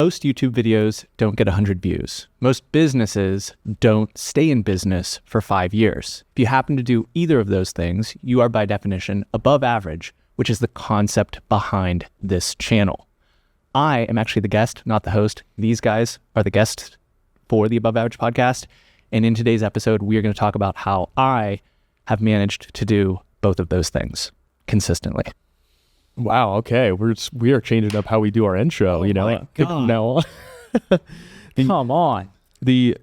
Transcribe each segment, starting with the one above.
Most YouTube videos don't get 100 views. Most businesses don't stay in business for 5 years. If you happen to do either of those things, you are by definition above average, which is the concept behind this channel. I am actually the guest, not the host. These guys are the guests for the Above Average podcast. And in today's episode, we are going to talk about how I have managed to do both of those things consistently. Wow. Okay. We are changing up how we do our intro. My God. No. Come on. The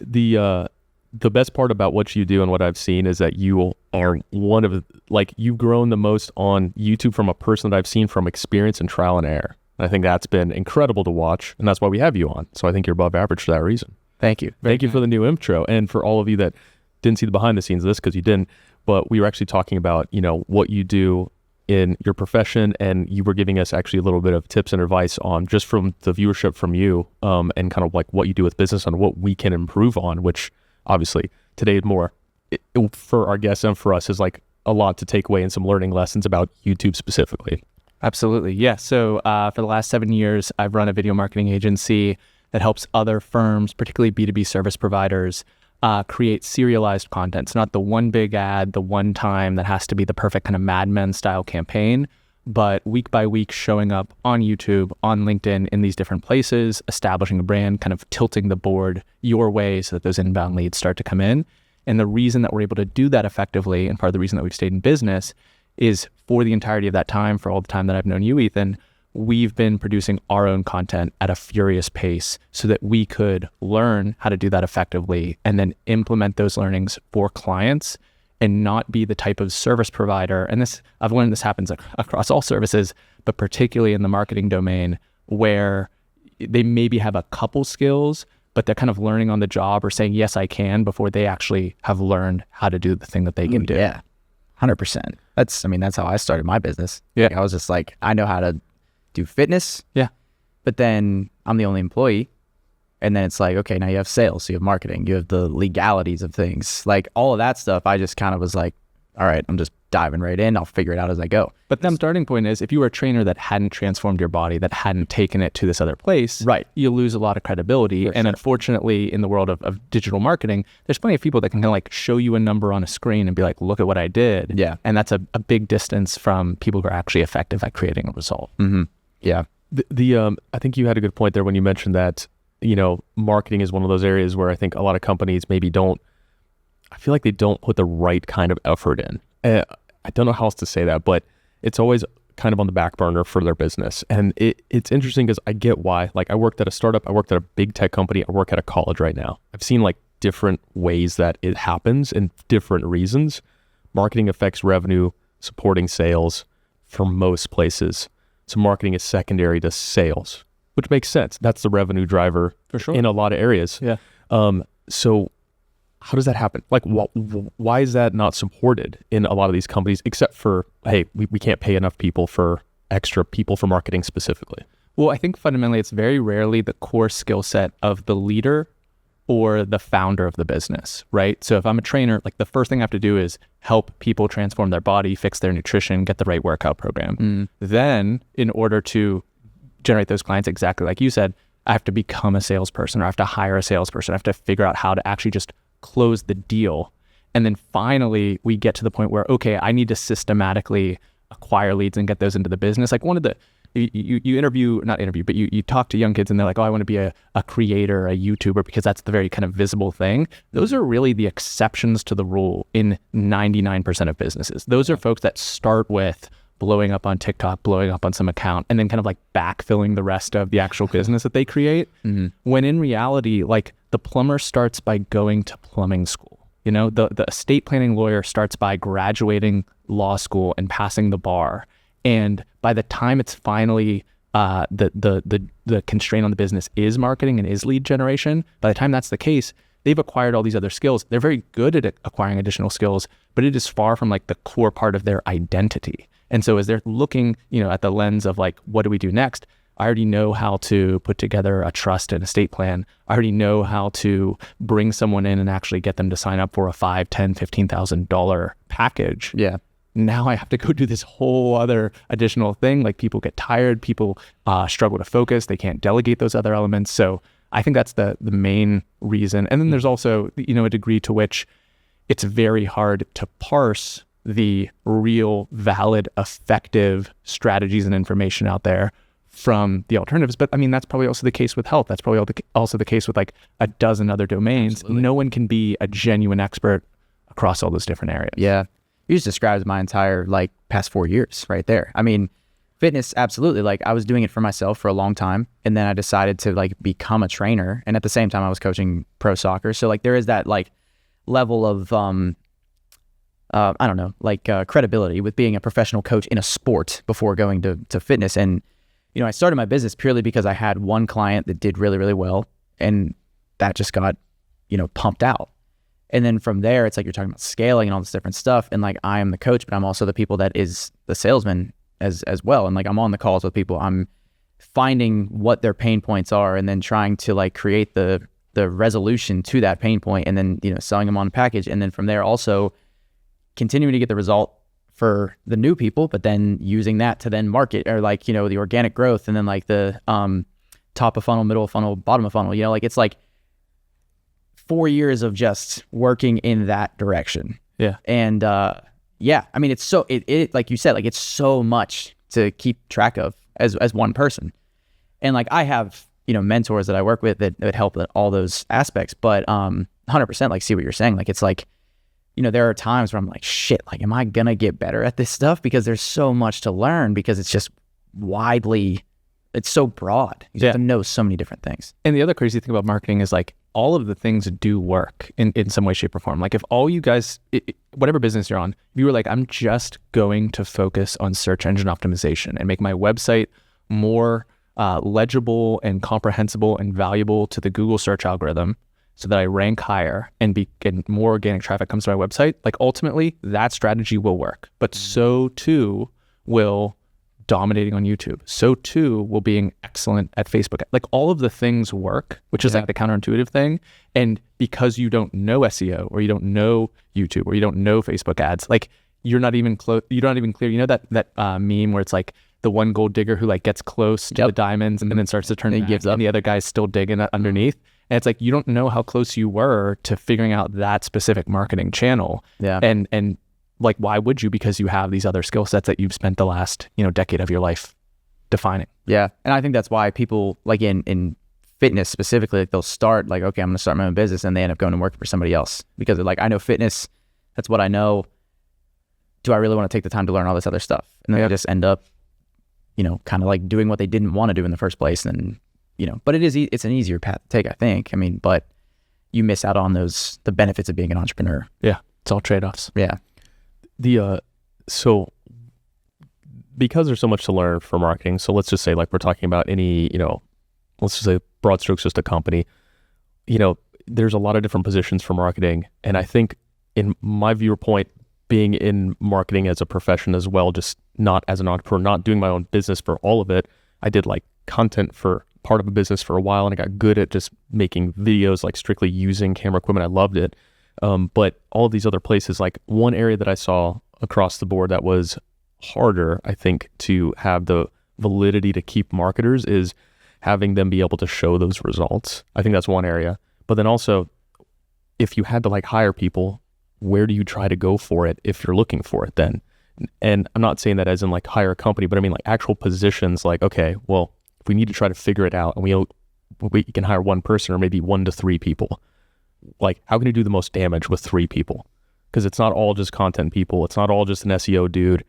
best part about what you do and what I've seen is that you are you've grown the most on YouTube from a person that I've seen from experience and trial and error. I think that's been incredible to watch, and that's why we have you on. So I think you're above average for that reason. Thank you. Thank you for the new intro, and for all of you that didn't see the behind the scenes of this, because you didn't, but we were actually talking about what you do in your profession, and you were giving us actually a little bit of tips and advice on just from the viewership from you, and kind of like what you do with business and what we can improve on, which obviously today more for our guests and for us is like a lot to take away and some learning lessons about YouTube specifically. Absolutely. Yeah. So for the last 7 years, I've run a video marketing agency that helps other firms, particularly B2B service providers, create serialized content. It's not the one big ad, the one time that has to be the perfect kind of Mad Men style campaign, but week by week showing up on YouTube, on LinkedIn, in these different places, establishing a brand, kind of tilting the board your way so that those inbound leads start to come in. And the reason that we're able to do that effectively, and part of the reason that we've stayed in business, is for the entirety of that time, for all the time that I've known you, Ethan, we've been producing our own content at a furious pace so that we could learn how to do that effectively and then implement those learnings for clients and not be the type of service provider. And this, I've learned this happens across all services, but particularly in the marketing domain, where they maybe have a couple skills, but they're kind of learning on the job or saying, yes, I can, before they actually have learned how to do the thing that they can do. Yeah, 100%. That's how I started my business. Yeah. Like, I was just like, I know how to do fitness. Yeah. But then I'm the only employee. And then it's like, okay, now you have sales, so you have marketing, you have the legalities of things. Like all of that stuff, I just kind of was like, all right, I'm just diving right in. I'll figure it out as I go. But the starting point is, if you were a trainer that hadn't transformed your body, that hadn't taken it to this other place, right, you lose a lot of credibility. And unfortunately, in the world of digital marketing, there's plenty of people that can kind of like show you a number on a screen and be like, look at what I did. Yeah. And that's a big distance from people who are actually effective at creating a result. Mm-hmm. Yeah. I think you had a good point there when you mentioned that, marketing is one of those areas where I think a lot of companies maybe I feel like they don't put the right kind of effort in. I don't know how else to say that, but it's always kind of on the back burner for their business. And it's interesting because I get why. Like, I worked at a startup, I worked at a big tech company, I work at a college right now. I've seen like different ways that it happens and different reasons. Marketing affects revenue, supporting sales for most places. So marketing is secondary to sales, which makes sense. That's the revenue driver for sure in a lot of areas. Yeah. So how does that happen? Like, why is that not supported in a lot of these companies, except for, hey, we can't pay enough people for extra people for marketing specifically? Well, I think fundamentally it's very rarely the core skill set of the leader or the founder of the business, right? So if I'm a trainer, like the first thing I have to do is help people transform their body, fix their nutrition, get the right workout program. Then in order to generate those clients, exactly like you said, I have to become a salesperson, or I have to hire a salesperson. I have to figure out how to actually just close the deal. And then finally we get to the point where, okay, I need to systematically acquire leads and get those into the business. Like one of the, you talk to young kids and they're like, oh, I want to be a creator, a YouTuber, because that's the very kind of visible thing. Those are really the exceptions to the rule in 99% of businesses. Those are folks that start with blowing up on TikTok, blowing up on some account, and then kind of like backfilling the rest of the actual business that they create. Mm-hmm. When in reality, like the plumber starts by going to plumbing school. The estate planning lawyer starts by graduating law school and passing the bar. And by the time it's finally the constraint on the business is marketing and is lead generation, by the time that's the case, they've acquired all these other skills. They're very good at acquiring additional skills, but it is far from like the core part of their identity. And so as they're looking, at the lens of like, what do we do next? I already know how to put together a trust and estate plan. I already know how to bring someone in and actually get them to sign up for a $5,000, $10,000, $15,000 package. Yeah. now I have to go do this whole other additional thing. Like people get tired, people struggle to focus, they can't delegate those other elements. So I think that's the main reason. And then there's also, a degree to which it's very hard to parse the real, valid, effective strategies and information out there from the alternatives. But I mean, that's probably also the case with health. That's probably also the case with like a dozen other domains. Absolutely. No one can be a genuine expert across all those different areas. Yeah. You just described my entire like past 4 years right there. I mean, fitness, absolutely. Like I was doing it for myself for a long time. And then I decided to like become a trainer. And at the same time I was coaching pro soccer. So like there is that like level of, I don't know, like credibility with being a professional coach in a sport before going to fitness. And, I started my business purely because I had one client that did really, really well. And that just got, pumped out. And then from there, it's like you're talking about scaling and all this different stuff. And like I am the coach, but I'm also the people that is the salesman as well. And like I'm on the calls with people. I'm finding what their pain points are and then trying to like create the resolution to that pain point and then, selling them on a package. And then from there also continuing to get the result for the new people, but then using that to then market or like, the organic growth and then like the top of funnel, middle of funnel, bottom of funnel, like it's like 4 years of just working in that direction. Yeah. And I mean, it's so, it like you said, like it's so much to keep track of as one person. And like I have, mentors that I work with that help with all those aspects, but 100% like see what you're saying. Like, it's like, there are times where I'm like, shit, like, am I going to get better at this stuff? Because there's so much to learn because it's just it's so broad. You have to know so many different things. And the other crazy thing about marketing is like all of the things do work in some way, shape or form. Like if all you guys, whatever business you're on, if you were like, I'm just going to focus on search engine optimization and make my website more legible and comprehensible and valuable to the Google search algorithm so that I rank higher and more organic traffic comes to my website, like ultimately that strategy will work. But so too will dominating on YouTube. So too will being excellent at Facebook. Like all of the things work, which is like the counterintuitive thing. And because you don't know SEO or you don't know YouTube or you don't know Facebook ads, like you're not even close. You're not even clear. You know that meme where it's like the one gold digger who like gets close to the diamonds and then starts to turn and gives up, and the other guy's still digging underneath. And it's like you don't know how close you were to figuring out that specific marketing channel. Yeah. And like, why would you? Because you have these other skill sets that you've spent the last, decade of your life defining. Yeah. And I think that's why people like in fitness specifically, like they'll start like, okay, I'm going to start my own business, and they end up going and working for somebody else because they're like, I know fitness. That's what I know. Do I really want to take the time to learn all this other stuff? And then they just end up, kind of like doing what they didn't want to do in the first place. And, but it's an easier path to take, I think. I mean, but you miss out on the benefits of being an entrepreneur. Yeah. It's all trade-offs. Yeah. So because there's so much to learn for marketing, so let's just say like we're talking about any, let's just say broad strokes, just a company, there's a lot of different positions for marketing. And I think in my viewpoint, being in marketing as a profession as well, just not as an entrepreneur, not doing my own business for all of it. I did like content for part of a business for a while, and I got good at just making videos, like strictly using camera equipment. I loved it. But all of these other places, like one area that I saw across the board that was harder, I think, to have the validity to keep marketers is having them be able to show those results. I think that's one area. But then also, if you had to like hire people, where do you try to go for it if you're looking for it then? And I'm not saying that as in like hire a company, but I mean like actual positions, like, okay, well, if we need to try to figure it out and we can hire one person or maybe 1 to 3 people, like how can you do the most damage with 3 people? Because it's not all just content people. It's not all just an SEO dude.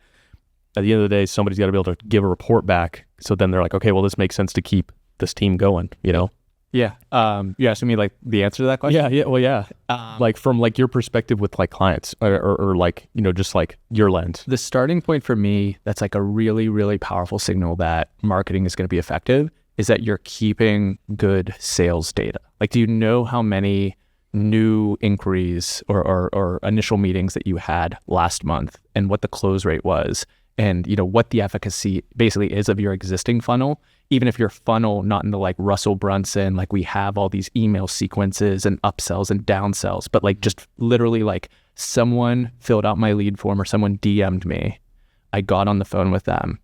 At the end of the day, somebody's got to be able to give a report back. So then they're like, okay, well, this makes sense to keep this team going, Yeah. You asking me like the answer to that question? Yeah. Well, yeah. Like from like your perspective with like clients or like, just like your lens. The starting point for me, that's like a really, really powerful signal that marketing is going to be effective, is that you're keeping good sales data. Like, do you know how many new inquiries or initial meetings that you had last month and what the close rate was? and what the efficacy basically is of your existing funnel, even if your funnel not in the like Russell Brunson, like we have all these email sequences and upsells and downsells, but like just literally like someone filled out my lead form or someone DM'd me, I got on the phone with them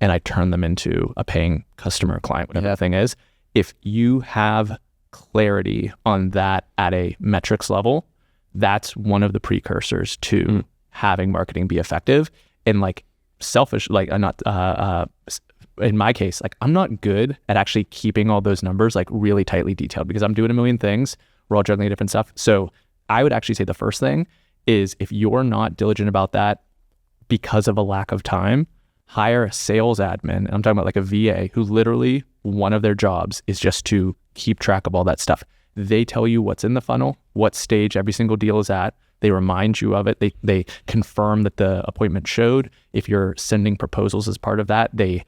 and I turned them into a paying customer, client, whatever the thing is. If you have clarity on that at a metrics level, that's one of the precursors to having marketing be effective. And like selfish, like not in my case, like I'm not good at actually keeping all those numbers like really tightly detailed because I'm doing a million things. We're all juggling different stuff. So I would actually say the first thing is if you're not diligent about that because of a lack of time, hire a sales admin. And I'm talking about like a VA who literally one of their jobs is just to keep track of all that stuff. They tell you what's in the funnel, what stage every single deal is at. They remind you of it. They confirm that the appointment showed. If you're sending proposals as part of that, they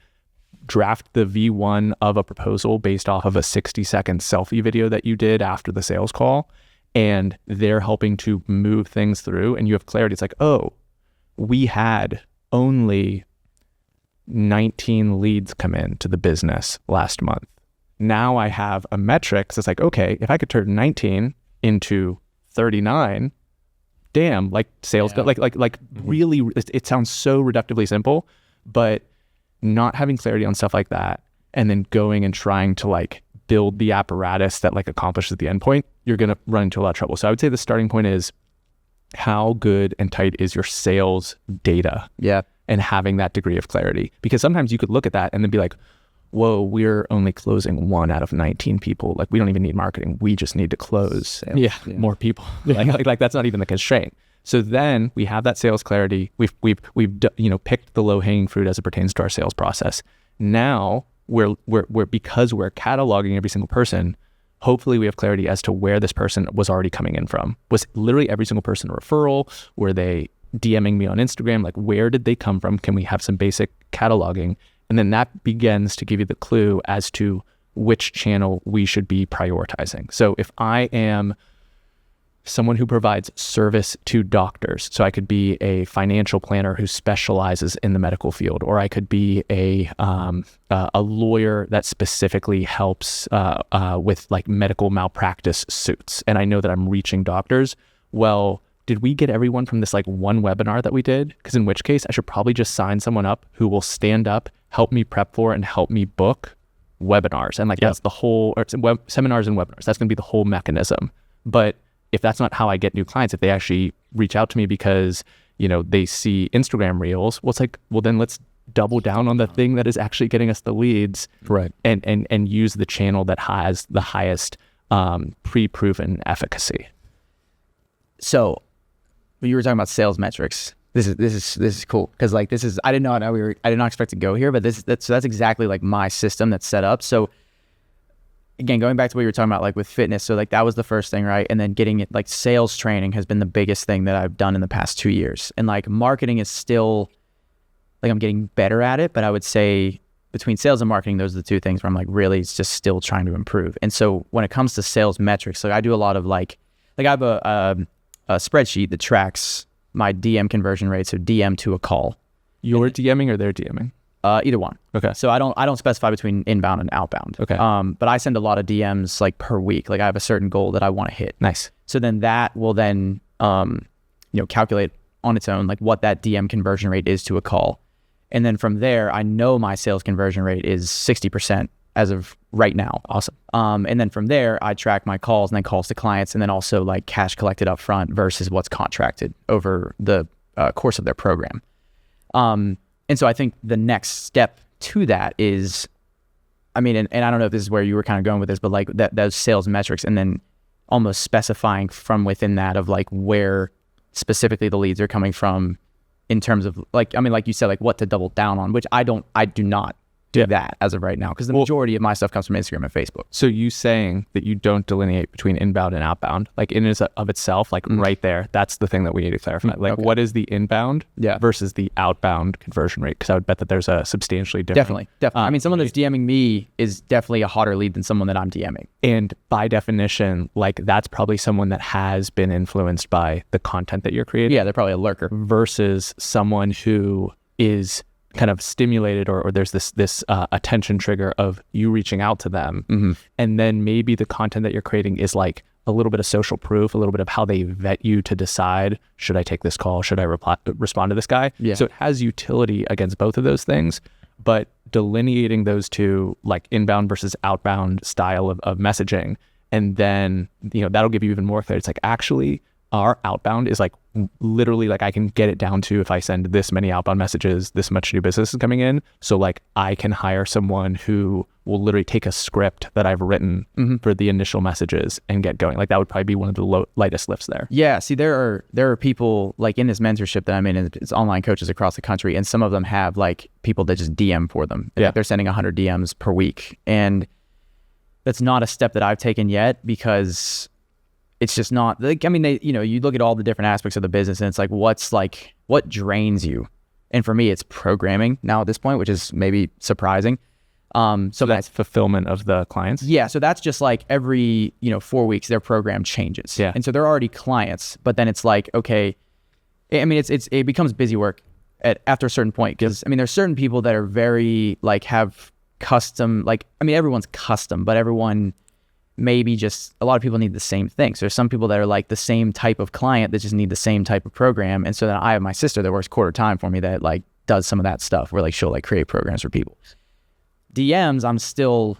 draft the V1 of a proposal based off of a 60-second selfie video that you did after the sales call. And they're helping to move things through and you have clarity. It's like, oh, we had only 19 leads come in to the business last month. Now I have a metric. So it's like, okay, if I could turn 19 into 39, damn, like sales, like really, it sounds so reductively simple, but not having clarity on stuff like that and then going and trying to like build the apparatus that like accomplishes the endpoint, you're going to run into a lot of trouble. So I would say the starting point is how good and tight is your sales data? Yeah. And having that degree of clarity, because sometimes you could look at that and then be like, whoa, we're only closing 1 out of 19 people. Like we don't even need marketing. We just need to close sales. More people. Like that's not even the constraint. So then we have that sales clarity. We've picked the low hanging fruit as it pertains to our sales process. Now we're because we're cataloging every single person, hopefully we have clarity as to where this person was already coming in from. Was literally every single person a referral? Were they DMing me on Instagram? Like where did they come from? Can we have some basic cataloging? And then that begins to give you the clue as to which channel we should be prioritizing. So if I am someone who provides service to doctors, so I could be a financial planner who specializes in the medical field, or I could be a lawyer that specifically helps with like medical malpractice suits, and I know that I'm reaching doctors. Well, did we get everyone from this like one webinar that we did? Because in which case I should probably just sign someone up who will stand up, help me prep for and help me book webinars. And like that's the whole, or seminars and webinars, that's going to be the whole mechanism. But if that's not how I get new clients, if they actually reach out to me because, they see Instagram reels, well, it's like, well, then let's double down on the thing that is actually getting us the leads. Right. And use the channel that has the highest pre-proven efficacy. So when you were talking about sales metrics, this is cool because like I did not expect to go here, but that's exactly like my system that's set up. So again, going back to what you were talking about, like with fitness, so like that was the first thing, right? And then getting it, like sales training has been the biggest thing that I've done in the past 2 years. And like marketing is still, like I'm getting better at it, but I would say between sales and marketing, those are the two things where I'm like really it's just still trying to improve. And so when it comes to sales metrics, like I do a lot of like I have a spreadsheet that tracks my DM conversion rate, so DM to a call. You're DMing or they're DMing? Either one. Okay. So I don't specify between inbound and outbound. Okay. But I send a lot of DMs like per week. Like I have a certain goal that I want to hit. Nice. So then that will then calculate on its own like what that DM conversion rate is to a call. And then from there, I know my sales conversion rate is 60% as of right now. Awesome. And then from there, I track my calls and then calls to clients and then also like cash collected up front versus what's contracted over the course of their program. And so I think the next step to that is, and I don't know if this is where you were kind of going with this, but like those sales metrics and then almost specifying from within that of like where specifically the leads are coming from in terms of like you said, like what to double down on, which I do not do that as of right now because the majority of my stuff comes from Instagram and Facebook. So you saying that you don't delineate between inbound and outbound, like in and of itself, like right there, that's the thing that we need to clarify. Like what is the inbound versus the outbound conversion rate? Because I would bet that there's a substantially different. Definitely. Someone that's DMing me is definitely a hotter lead than someone that I'm DMing. And by definition, like that's probably someone that has been influenced by the content that you're creating. Yeah, they're probably a lurker. Versus someone who is kind of stimulated or there's this attention trigger of you reaching out to them. And then maybe the content that you're creating is like a little bit of social proof, a little bit of how they vet you to decide, should I take this call? Should I respond to this guy? Yeah. So it has utility against both of those things, but delineating those two, like inbound versus outbound style of messaging. And then, that'll give you even more clarity. It's like, actually, our outbound is like literally like I can get it down to, if I send this many outbound messages, this much new business is coming in. So like I can hire someone who will literally take a script that I've written for the initial messages and get going. Like that would probably be one of the lightest lifts there. Yeah. See, there are people like in this mentorship that I'm in, it's online coaches across the country. And some of them have like people that just DM for them. Yeah. Like they're sending 100 DMs per week. And that's not a step that I've taken yet because it's just not like, I mean, you look at all the different aspects of the business and it's like, what drains you? And for me, it's programming now at this point, which is maybe surprising. So that's fulfillment of the clients. Yeah. So that's just like every, 4 weeks, their program changes. Yeah. And so they're already clients, but then it's like, okay, I mean, it becomes busy work after a certain point. Cause I mean, there's certain people that are very like have custom, like, I mean, everyone's custom, but everyone maybe just a lot of people need the same thing. So there's some people that are like the same type of client that just need the same type of program. And so then I have my sister that works quarter time for me that like does some of that stuff where like she'll like create programs for people. DMs, I'm still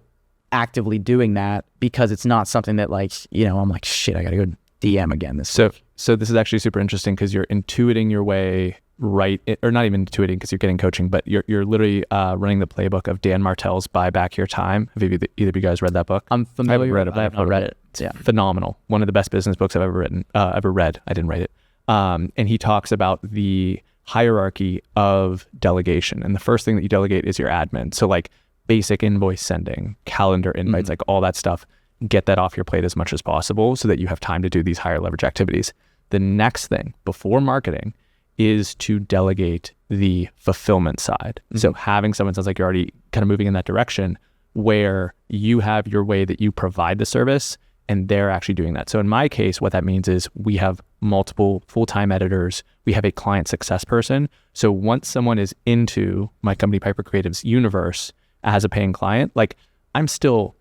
actively doing that because it's not something that like, I'm like, shit, I got to go DM again this week. So this is actually super interesting because you're intuiting your way right, or not even intuiting because you're getting coaching, but you're literally running the playbook of Dan Martell's Buy Back Your Time. Have either of you guys read that book? I'm familiar. read it, I have not read it. It's phenomenal. One of the best business books I've ever read. I didn't write it. And he talks about the hierarchy of delegation. And the first thing that you delegate is your admin. So like basic invoice sending, calendar invites, like all that stuff, get that off your plate as much as possible so that you have time to do these higher leverage activities. The next thing before marketing is to delegate the fulfillment side. So having someone, sounds like you're already kind of moving in that direction where you have your way that you provide the service and they're actually doing that. So in my case, what that means is we have multiple full-time editors. We have a client success person. So once someone is into my company, Piper Creative's universe as a paying client, like I'm still,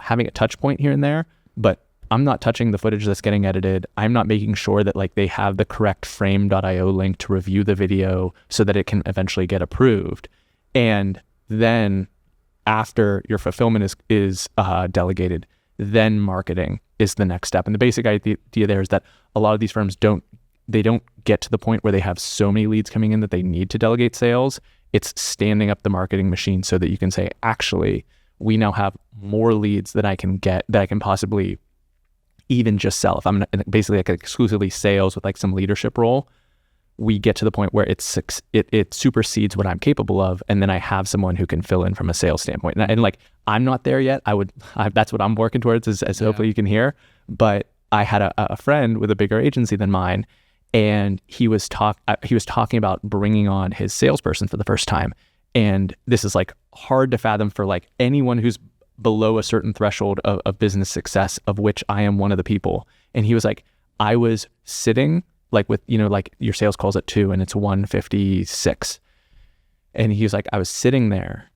having a touch point here and there, but I'm not touching the footage that's getting edited. I'm not making sure that like they have the correct frame.io link to review the video so that it can eventually get approved. And then after your fulfillment is delegated, then marketing is the next step. And the basic idea there is that a lot of these firms don't get to the point where they have so many leads coming in that they need to delegate sales. It's standing up the marketing machine so that you can say, actually, we now have more leads that I can possibly even just sell. If I'm basically like exclusively sales with like some leadership role, we get to the point where it supersedes what I'm capable of. And then I have someone who can fill in from a sales standpoint. And like, I'm not there yet. That's what I'm working towards as hopefully you can hear. But I had a friend with a bigger agency than mine, and he was talking about bringing on his salesperson for the first time. And this is like hard to fathom for like anyone who's below a certain threshold of business success, of which I am one of the people. And he was like, I was sitting like with, like your sales calls at 2 and it's 1:56. And he was like, I was sitting there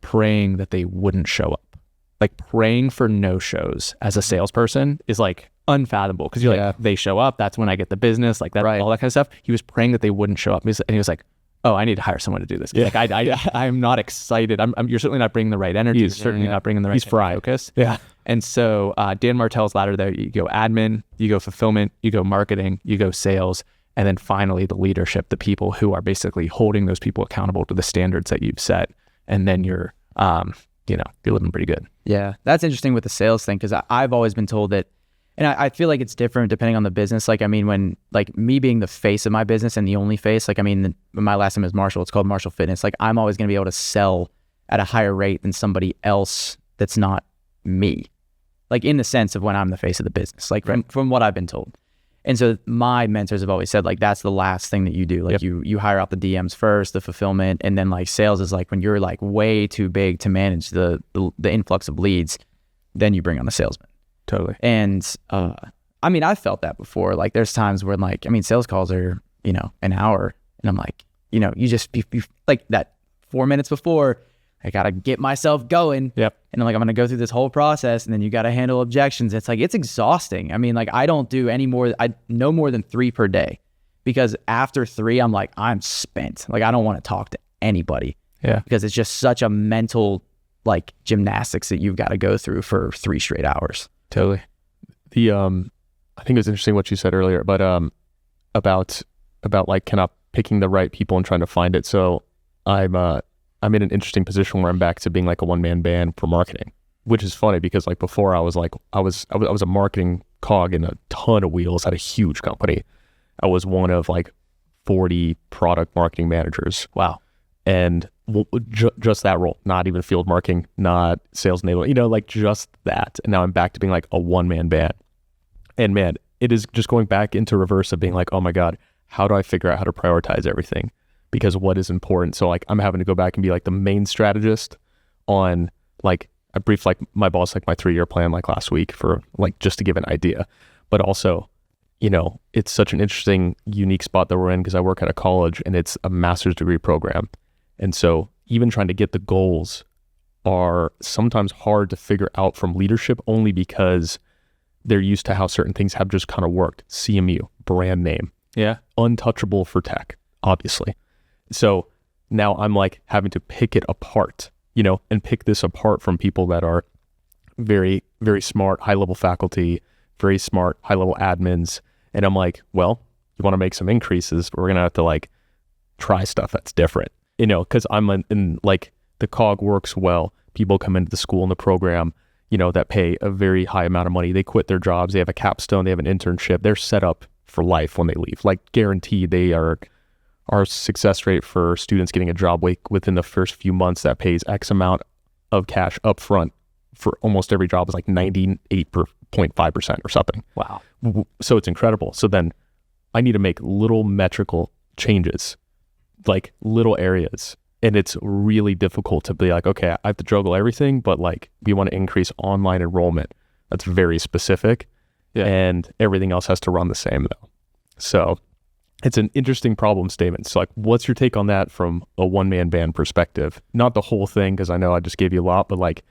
praying that they wouldn't show up. Like praying for no shows as a salesperson is like unfathomable because you're like, they show up, that's when I get the business, like that, all that kind of stuff. He was praying that they wouldn't show up. And he was like, oh, I need to hire someone to do this. Like I'm not excited. You're certainly not bringing the right energy. You're certainly not bringing the right focus. Yeah. And so Dan Martell's ladder there, you go admin, you go fulfillment, you go marketing, you go sales, and then finally the leadership, the people who are basically holding those people accountable to the standards that you've set. And then you're living pretty good. Yeah. That's interesting with the sales thing because I've always been told that, and I feel like it's different depending on the business. Like, I mean, when like me being the face of my business and the only face, like, I mean, my last name is Marshall. It's called Marshall Fitness. Like, I'm always going to be able to sell at a higher rate than somebody else that's not me. Like in the sense of when I'm the face of the business, like from what I've been told. And so my mentors have always said, like, that's the last thing that you do. Like you hire out the DMs first, the fulfillment, and then like sales is like when you're like way too big to manage the influx of leads, then you bring on the salesman. Totally. And I mean, I've felt that before. Like there's times where like, I mean, sales calls are, an hour and I'm like, you like that 4 minutes before, I got to get myself going. Yep. And I'm going to go through this whole process, and then you got to handle objections. It's like, it's exhausting. I mean, like I don't do no more than 3 per day, because after 3, I'm like, I'm spent. Like I don't want to talk to anybody. Yeah. Because it's just such a mental like gymnastics that you've got to go through for 3 straight hours. Totally. I think it was interesting what you said earlier, but about like kind of picking the right people and trying to find it. So I'm in an interesting position where I'm back to being like a one-man band for marketing, which is funny because like before I was a marketing cog in a ton of wheels at a huge company. I was one of like 40 product marketing managers. Wow. And just that role, not even field marketing, not sales enablement, like just that. And now I'm back to being like a one-man band. And man, it is just going back into reverse of being like, oh my God, how do I figure out how to prioritize everything? Because what is important? So like I'm having to go back and be like the main strategist on like, I briefed like my boss like my 3-year plan like last week for like just to give an idea. But also, it's such an interesting, unique spot that we're in because I work at a college and it's a master's degree program. And so even trying to get the goals are sometimes hard to figure out from leadership only because they're used to how certain things have just kind of worked. CMU, brand name. Yeah. Untouchable for tech, obviously. So now I'm like having to pick it apart, and pick this apart from people that are very, very smart, high-level faculty, very smart, high-level admins. And I'm like, well, you want to make some increases, but we're going to have to like try stuff that's different, because I'm in like the cog works well. People come into the school and the program, that pay a very high amount of money. They quit their jobs. They have a capstone. They have an internship. They're set up for life when they leave. Like guaranteed, our success rate for students getting a job within the first few months that pays X amount of cash up front for almost every job is like 98.5% or something. Wow. So it's incredible. So then I need to make little metrical changes, like little areas. And it's really difficult to be like, okay, I have to juggle everything, but like we want to increase online enrollment. That's very specific. Yeah. And everything else has to run the same though. So it's an interesting problem statement. So like, what's your take on that from a one-man band perspective? Not the whole thing, because I know I just gave you a lot, but like,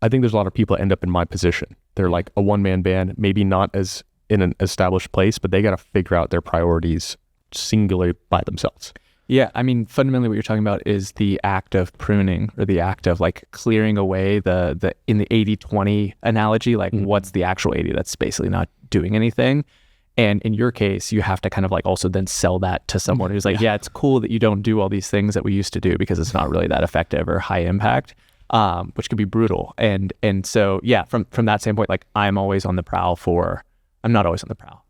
I think there's a lot of people that end up in my position. They're like a one-man band, maybe not as in an established place, but they got to figure out their priorities singularly by themselves. Yeah, I mean, fundamentally what you're talking about is the act of pruning, or the act of like clearing away the in the 80-20 analogy, like what's the actual 80 that's basically not doing anything. And in your case, you have to kind of like also then sell that to someone who's like, yeah, it's cool that you don't do all these things that we used to do because it's not really that effective or high impact, which could be brutal. And so, yeah, from that standpoint, like I'm not always on the prowl.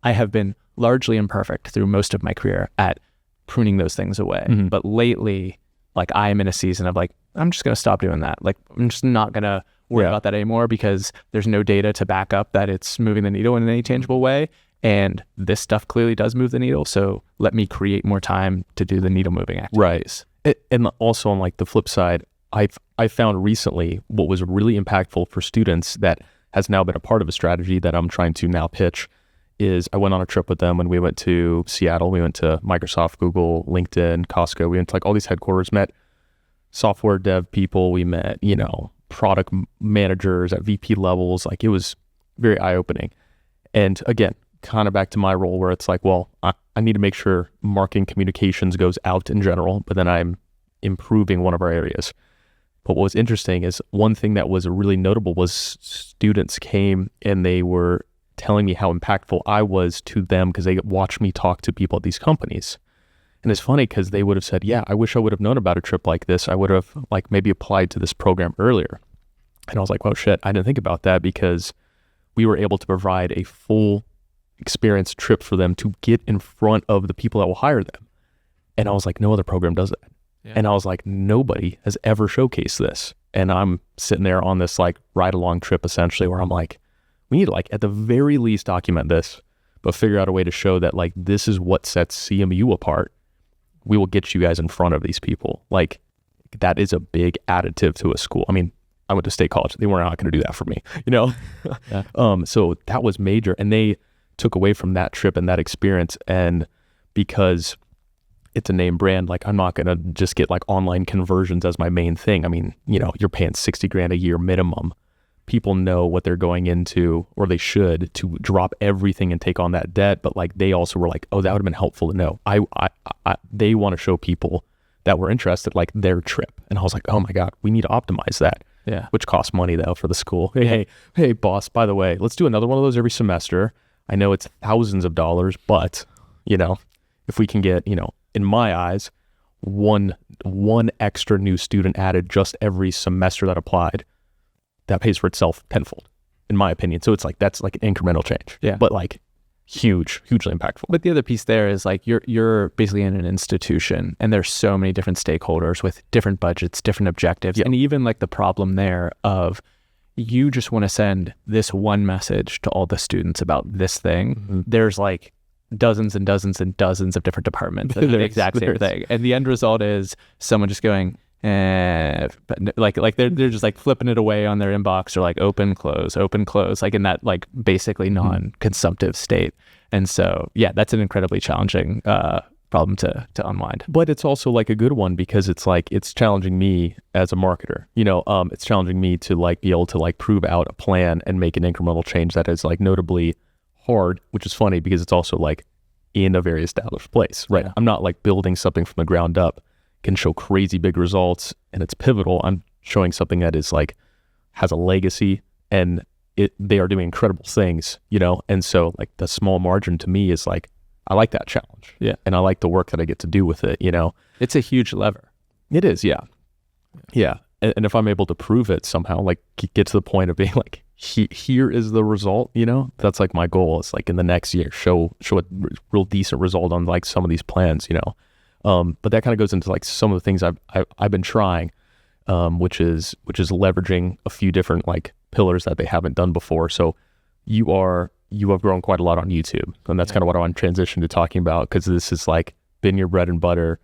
I have been largely imperfect through most of my career at pruning those things away. But lately, like I am in a season of like, I'm just going to stop doing that. Like I'm just not going to worry about that anymore because there's no data to back up that it's moving the needle in any tangible way. And this stuff clearly does move the needle. So let me create more time to do the needle moving activities. Right. And also on like the flip side, I found recently what was really impactful for students that has now been a part of a strategy that I'm trying to now pitch is I went on a trip with them when we went to Seattle. We went to Microsoft, Google, LinkedIn, Costco. We went to like all these headquarters, met software dev people. We met, product managers at VP levels. Like it was very eye-opening. And again, kind of back to my role where it's like, well, I need to make sure marketing communications goes out in general, but then I'm improving one of our areas. But what was interesting is one thing that was really notable was students came and they were telling me how impactful I was to them because they watched me talk to people at these companies. And it's funny because they would have said, yeah, I wish I would have known about a trip like this. I would have like maybe applied to this program earlier. And I was like, well, shit, I didn't think about that because we were able to provide a full experience trip for them to get in front of the people that will hire them. And I was like, no other program does that. Yeah. And I was like, nobody has ever showcased this. And I'm sitting there on this like ride along trip essentially where I'm like, we need to like at the very least document this, but figure out a way to show that like this is what sets CMU apart. We will get you guys in front of these people. Like that is a big additive to a school. I mean, I went to state college. They were not going to do that for me, Yeah. So that was major. And they took away from that trip and that experience. And because it's a name brand. Like I'm not going to just get like online conversions as my main thing. I mean, you're paying 60 grand a year minimum. People know what they're going into, or they should, to drop everything and take on that debt. But like they also were like, oh, that would have been helpful to know. They want to show people that were interested, like their trip. And I was like, oh my God, we need to optimize that. Yeah. Which costs money though for the school. Hey, boss, by the way, let's do another one of those every semester. I know it's thousands of dollars, but if we can get, in my eyes, one extra new student added just every semester that applied, that pays for itself tenfold, in my opinion. So it's like, that's like an incremental change. Yeah. But like hugely impactful. But the other piece there is like you're basically in an institution, and there's so many different stakeholders with different budgets, different objectives. Yep. And even like the problem there of you just want to send this one message to all the students about this thing. Mm-hmm. There's like dozens and dozens and dozens of different departments that do the exact same thing. And the end result is someone just going, but like they're just like flipping it away on their inbox, or like open, close, like in that like basically non-consumptive state. And so, yeah, that's an incredibly challenging problem to unwind. But it's also like a good one, because it's like, it's challenging me as a marketer, it's challenging me to like be able to like prove out a plan and make an incremental change that is like notably hard, which is funny because it's also like in a very established place, right? Yeah. I'm not like building something from the ground up, can show crazy big results and it's pivotal. I'm showing something that is like, has a legacy, and they are doing incredible things, And so like the small margin to me is like, I like that challenge. Yeah. And I like the work that I get to do with it, It's a huge lever. It is, yeah. Yeah. And if I'm able to prove it somehow, like get to the point of being like, here is the result, that's like my goal. It's like in the next year, show a real decent result on like some of these plans, But that kind of goes into like some of the things I've been trying, which is leveraging a few different like pillars that they haven't done before. So you have grown quite a lot on YouTube, and that's kind of what I want to transition to talking about, because this has like been your bread and butter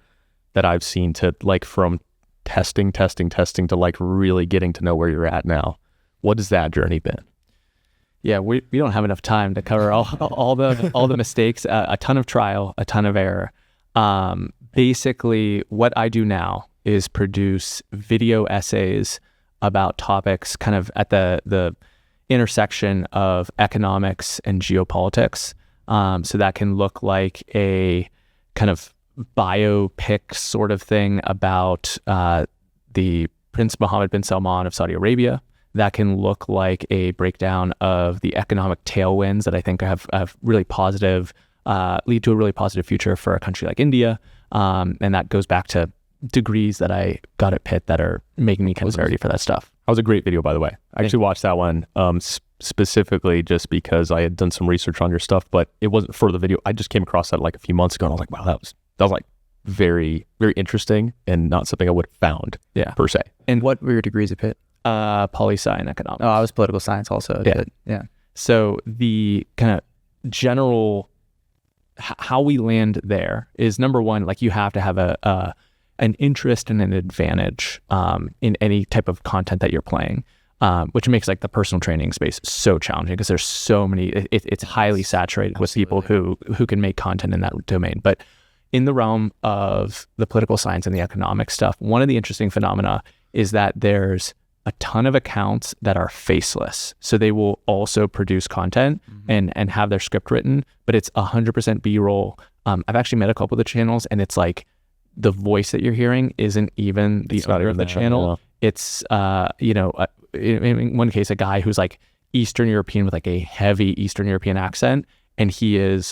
that I've seen, to like from testing to like really getting to know where you're at now. What has that journey been? Yeah, we don't have enough time to cover all the mistakes, a ton of trial, a ton of error. Basically, what I do now is produce video essays about topics kind of at the intersection of economics and geopolitics. So that can look like a kind of biopic sort of thing about the Prince Mohammed bin Salman of Saudi Arabia. That can look like a breakdown of the economic tailwinds that I think have really positive, lead to a really positive future for a country like India. And that goes back to degrees that I got at Pitt that are making me kind of nerdy for that stuff. That was a great video, by the way. I actually watched that one specifically just because I had done some research on your stuff, but it wasn't for the video. I just came across that like a few months ago, and I was like, wow, that was like very, very interesting, and not something I would have found per se. And what were your degrees at Pitt? Poli-sci and economics. Oh, I was political science also. Yeah. So the kind of general how we land there is, number one, like you have to have an interest and an advantage in any type of content that you're playing, which makes like the personal training space so challenging, because there's so many. It's highly saturated with people who can make content in that domain. But in the realm of the political science and the economic stuff, one of the interesting phenomena is that there's a ton of accounts that are faceless. So they will also produce content and have their script written, but it's 100% B-roll. I've actually met a couple of the channels, and it's like the voice that you're hearing isn't even the owner of the channel. Yeah. It's, in one case, a guy who's like Eastern European with like a heavy Eastern European accent, and he is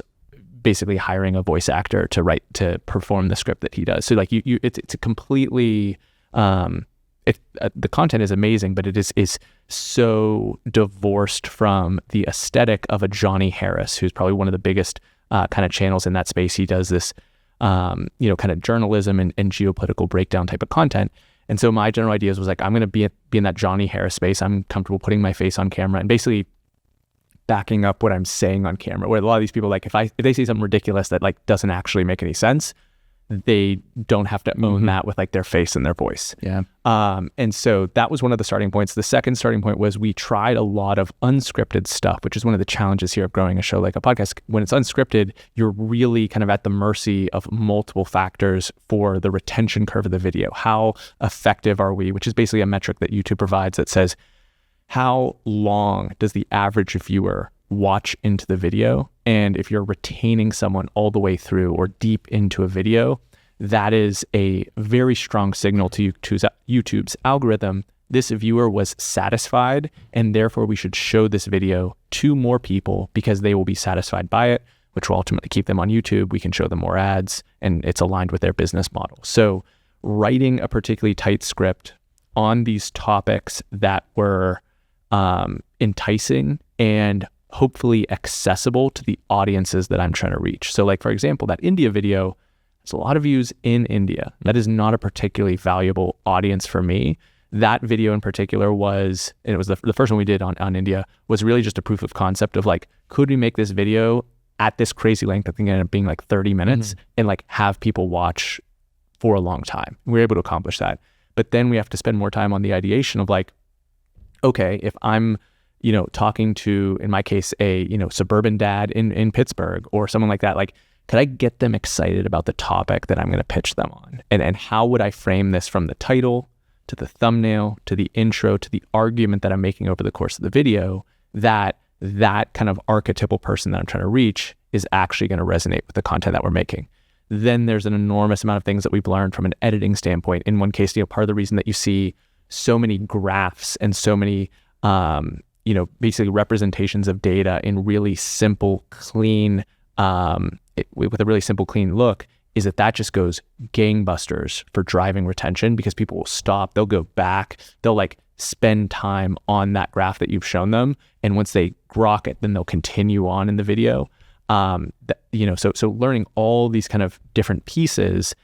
basically hiring a voice actor to perform the script that he does. So like it's a completely, the content is amazing, but it is so divorced from the aesthetic of a Johnny Harris, who's probably one of the biggest kind of channels in that space. He does this, kind of journalism and geopolitical breakdown type of content. And so my general ideas was like, I'm going to be in that Johnny Harris space. I'm comfortable putting my face on camera and basically backing up what I'm saying on camera. Where a lot of these people, like if they say something ridiculous that like doesn't actually make any sense, they don't have to own that with like their face and their voice. Yeah. And so that was one of the starting points. The second starting point was we tried a lot of unscripted stuff, which is one of the challenges here of growing a show like a podcast. When it's unscripted, you're really kind of at the mercy of multiple factors for the retention curve of the video. How effective are we, which is basically a metric that YouTube provides that says, how long does the average viewer watch into the video? And if you're retaining someone all the way through or deep into a video, that is a very strong signal to YouTube's algorithm. This viewer was satisfied, and therefore we should show this video to more people because they will be satisfied by it, which will ultimately keep them on YouTube. We can show them more ads, and it's aligned with their business model. So writing a particularly tight script on these topics that were enticing and hopefully accessible to the audiences that I'm trying to reach. So like, for example, that India video has a lot of views in India. That is not a particularly valuable audience for me. That video in particular was, and it was the first one we did on India, was really just a proof of concept of like, could we make this video at this crazy length, I think it ended up being like 30 minutes, and like have people watch for a long time. We were able to accomplish that. But then we have to spend more time on the ideation of like, okay, if I'm talking to, in my case, a, suburban dad in Pittsburgh or someone like that, like, could I get them excited about the topic that I'm going to pitch them on? And how would I frame this from the title to the thumbnail, to the intro, to the argument that I'm making over the course of the video, that kind of archetypal person that I'm trying to reach is actually going to resonate with the content that we're making. Then there's an enormous amount of things that we've learned from an editing standpoint. In one case, part of the reason that you see so many graphs and so many basically representations of data in really simple, clean, with a really simple, clean look, is that just goes gangbusters for driving retention, because people will stop, they'll go back, they'll like spend time on that graph that you've shown them, and once they grok it, then they'll continue on in the video. So learning all these kind of different pieces,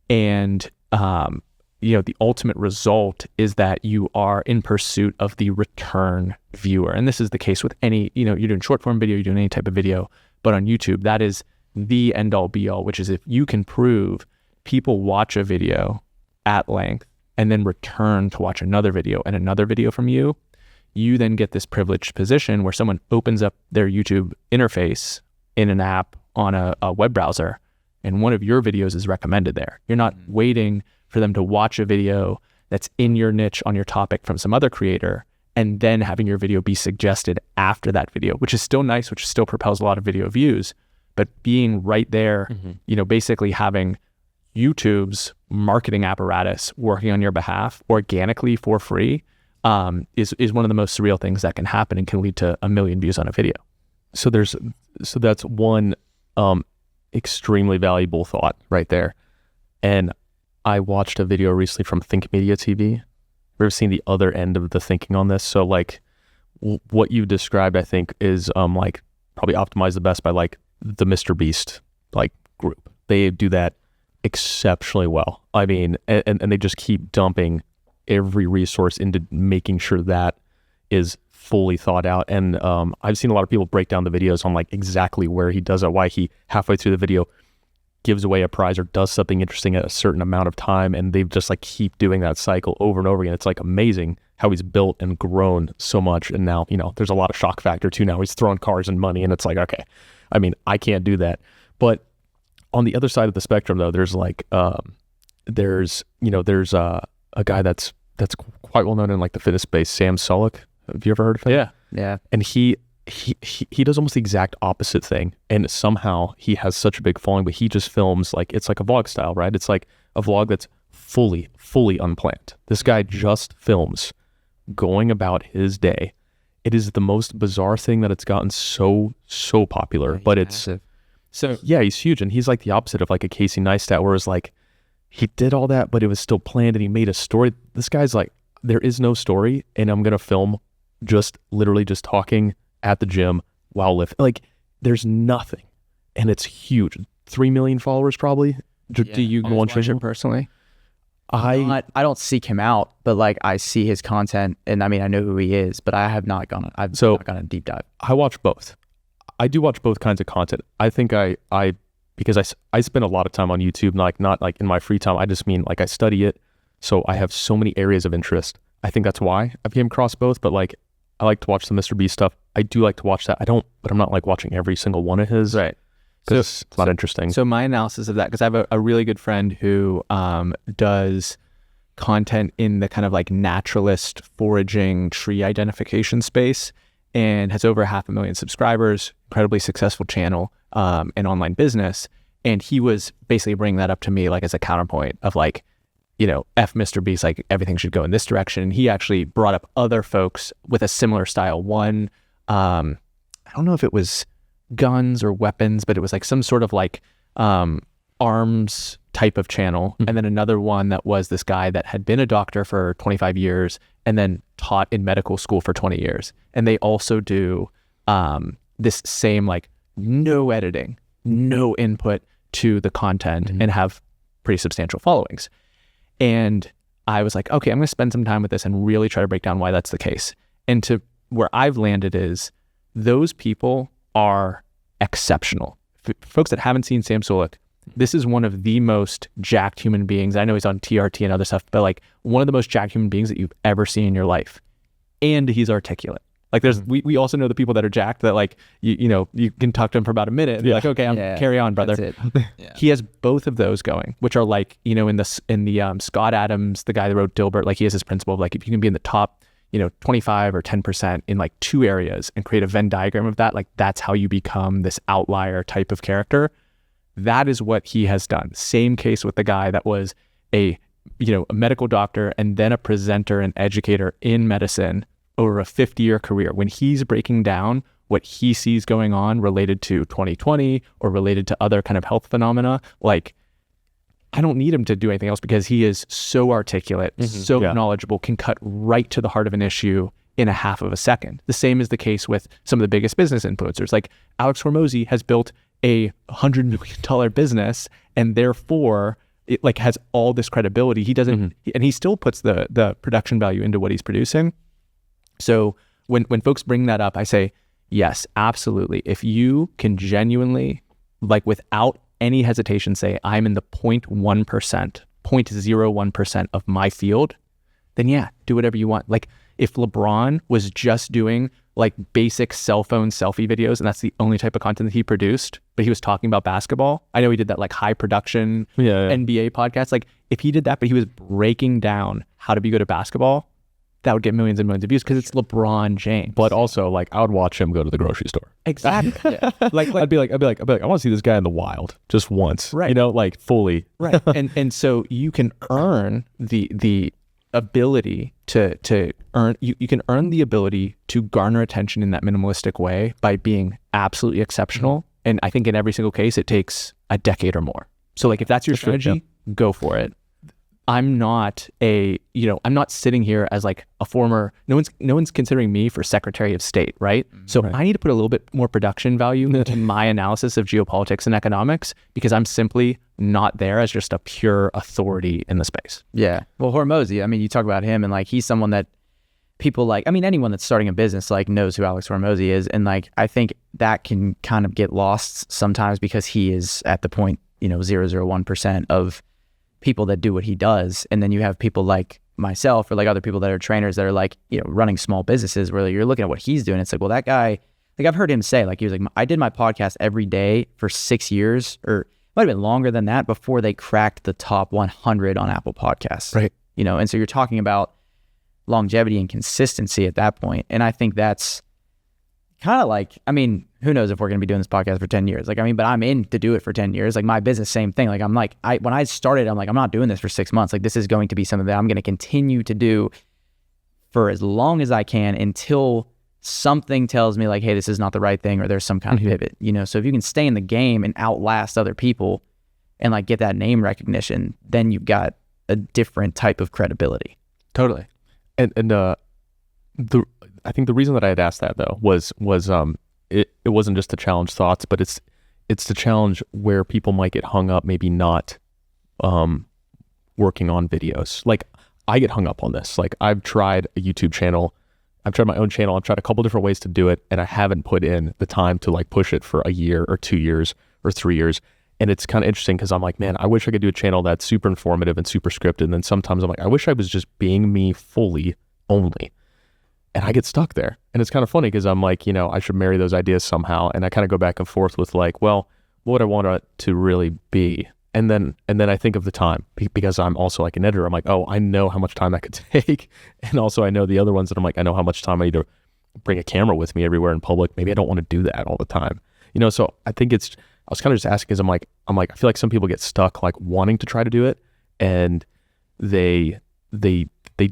and the ultimate result is that you are in pursuit of the return viewer. And this is the case with any, you're doing short form video, you're doing any type of video, but on YouTube, that is the end all be all, which is if you can prove people watch a video at length and then return to watch another video and another video from you, you then get this privileged position where someone opens up their YouTube interface in an app on a web browser, and one of your videos is recommended there. You're not waiting for them to watch a video that's in your niche on your topic from some other creator and then having your video be suggested after that video, which is still nice, which still propels a lot of video views, but being right there, basically having YouTube's marketing apparatus working on your behalf organically for free is one of the most surreal things that can happen and can lead to 1 million views on a video. So that's one extremely valuable thought right there. And I watched a video recently from Think Media TV. Have you ever seen the other end of the thinking on this? So like what you described, I think is like probably optimized the best by like the Mr. Beast like group. They do that exceptionally well. I mean, and they just keep dumping every resource into making sure that is fully thought out. And I've seen a lot of people break down the videos on like exactly where he does it, why he halfway through the video gives away a prize or does something interesting at a certain amount of time, and they just like keep doing that cycle over and over again. It's like amazing how he's built and grown so much. And now, there's a lot of shock factor too. Now he's throwing cars and money, and it's like, okay, I mean, I can't do that. But on the other side of the spectrum though, there's like, there's a guy that's quite well known in like the fitness space, Sam Sulek. Have you ever heard of him? Yeah. And he does almost the exact opposite thing, and somehow he has such a big following, but he just films like, it's like a vlog style, right? It's like a vlog that's fully unplanned. This guy just films going about his day. It is the most bizarre thing that it's gotten so popular, but it's massive. So yeah, he's huge, and he's like the opposite of like a Casey Neistat, where it's like he did all that, but it was still planned, and he made a story. This guy's like, there is no story, and I'm gonna film just literally just talking at the gym while lifting. Like, there's nothing, and it's huge. 3 million followers probably. Do you watch him personally? I don't seek him out, but like I see his content, and I mean I know who he is, but I have not gone. I've not gone a deep dive. I watch both. I do watch both kinds of content. I think because I spend a lot of time on YouTube, not like in my free time. I just mean like I study it. So I have so many areas of interest. I think that's why I came across both, but like I like to watch the Mr. Beast stuff. I do like to watch that. But I'm not like watching every single one of his. Right. Because it's not interesting. So my analysis of that, because I have a really good friend who does content in the kind of like naturalist foraging tree identification space and has over 500,000 subscribers, incredibly successful channel and online business. And he was basically bringing that up to me like as a counterpoint of like, F Mr. Beast, like everything should go in this direction. And he actually brought up other folks with a similar style. One, I don't know if it was guns or weapons, but it was like some sort of like arms type of channel. And then another one that was this guy that had been a doctor for 25 years and then taught in medical school for 20 years. And they also do this same like no editing, no input to the content and have pretty substantial followings. And I was like, okay, I'm going to spend some time with this and really try to break down why that's the case. And to where I've landed is those people are exceptional. Folks that haven't seen Sam Sulek, this is one of the most jacked human beings. I know he's on TRT and other stuff, but like one of the most jacked human beings that you've ever seen in your life. And he's articulate. Like there's, we also know the people that are jacked that like, you can talk to him for about a minute and be like, okay, carry on, brother. That's it. Yeah. He has both of those going, which are like, in the Scott Adams, the guy that wrote Dilbert, like he has his principle of like, if you can be in the top 25 or 10% in like two areas and create a Venn diagram of that, like that's how you become this outlier type of character. That is what he has done. Same case with the guy that was a medical doctor and then a presenter and educator in medicine over a 50-year career. When he's breaking down what he sees going on related to 2020 or related to other kind of health phenomena, like I don't need him to do anything else because he is so articulate, so knowledgeable, can cut right to the heart of an issue in a half of a second. The same is the case with some of the biggest business influencers. Like Alex Hormozi has built a $100 million business and therefore it like has all this credibility. He doesn't, and he still puts the production value into what he's producing. So when folks bring that up, I say, yes, absolutely. If you can genuinely, like without any hesitation, say, I'm in the 0.1%, 0.01% of my field, then yeah, do whatever you want. Like if LeBron was just doing like basic cell phone selfie videos and that's the only type of content that he produced, but he was talking about basketball. I know he did that like high production NBA podcast. Like if he did that, but he was breaking down how to be good at basketball, that would get millions and millions of views because it's LeBron James. But also, like, I would watch him go to the grocery store. Exactly. Like I'd be like, I want to see this guy in the wild just once. Right. Like fully. Right. and so you can earn the ability to earn. You can earn the ability to garner attention in that minimalistic way by being absolutely exceptional. And I think in every single case, it takes a decade or more. So like, if that's your strategy, go for it. I'm not I'm not sitting here as like a former, no one's considering me for Secretary of State, right? So I need to put a little bit more production value into my analysis of geopolitics and economics because I'm simply not there as just a pure authority in the space. Yeah. Well, Hormozi, I mean, you talk about him and like, he's someone that people like, I mean, anyone that's starting a business like knows who Alex Hormozi is. And like, I think that can kind of get lost sometimes because he is at the 0.001% of people that do what he does. And then you have people like myself or like other people that are trainers that are like, running small businesses where you're looking at what he's doing. It's like, well, that guy, like I've heard him say, like, he was like, I did my podcast every day for 6 years, or it might have been longer than that before they cracked the top 100 on Apple Podcasts. Right. And so you're talking about longevity and consistency at that point. And I think that's kind of like, I mean, who knows if we're going to be doing this podcast for 10 years? Like, I mean, but I'm in to do it for 10 years. Like my business, same thing. Like, when I started, I'm like, I'm not doing this for 6 months. Like this is going to be something that I'm going to continue to do for as long as I can until something tells me like, hey, this is not the right thing, or there's some kind of pivot, So if you can stay in the game and outlast other people and like get that name recognition, then you've got a different type of credibility. Totally. And I think the reason that I had asked that though was it wasn't just to challenge thoughts, but it's to challenge where people might get hung up, maybe not working on videos. Like I get hung up on this. Like I've tried a YouTube channel, I've tried my own channel, I've tried a couple different ways to do it, and I haven't put in the time to like push it for a year or 2 years or 3 years. And it's kind of interesting because I'm like, man, I wish I could do a channel that's super informative and super scripted. And then sometimes I'm like, I wish I was just being me fully only. And I get stuck there. And it's kind of funny because I'm like, I should marry those ideas somehow. And I kind of go back and forth with like, well, what would I want it to really be? And then I think of the time because I'm also like an editor. I'm like, oh, I know how much time that could take. And also I know the other ones that I'm like, I know how much time I need to bring a camera with me everywhere in public. Maybe I don't want to do that all the time. So I think I was kind of just asking because I'm like, I feel like some people get stuck like wanting to try to do it and they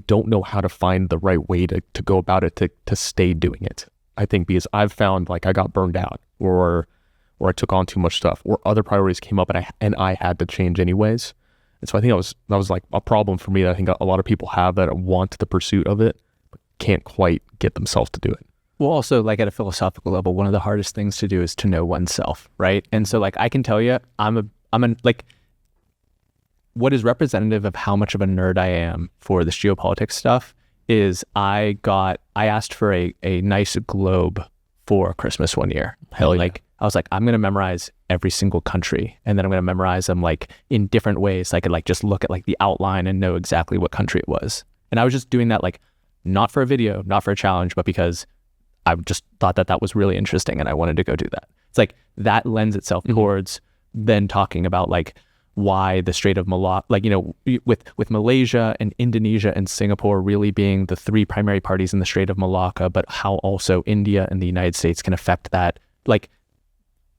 don't know how to find the right way to go about it to stay doing it. I think because I've found like I got burned out or I took on too much stuff or other priorities came up and I had to change anyways. And so I think that was like a problem for me that I think a lot of people have that want the pursuit of it, but can't quite get themselves to do it. Well, also like at a philosophical level, one of the hardest things to do is to know oneself, right? And so like I can tell you, like what is representative of how much of a nerd I am for this geopolitics stuff is I asked for a nice globe for Christmas one year. Hell yeah. Like I was like, I'm going to memorize every single country and then I'm going to memorize them like in different ways. So I could like just look at like the outline and know exactly what country it was. And I was just doing that like not for a video, not for a challenge, but because I just thought that was really interesting and I wanted to go do that. It's like that lends itself towards then talking about like why the Strait of Malacca, like, with Malaysia and Indonesia and Singapore really being the three primary parties in the Strait of Malacca, but how also India and the United States can affect that. Like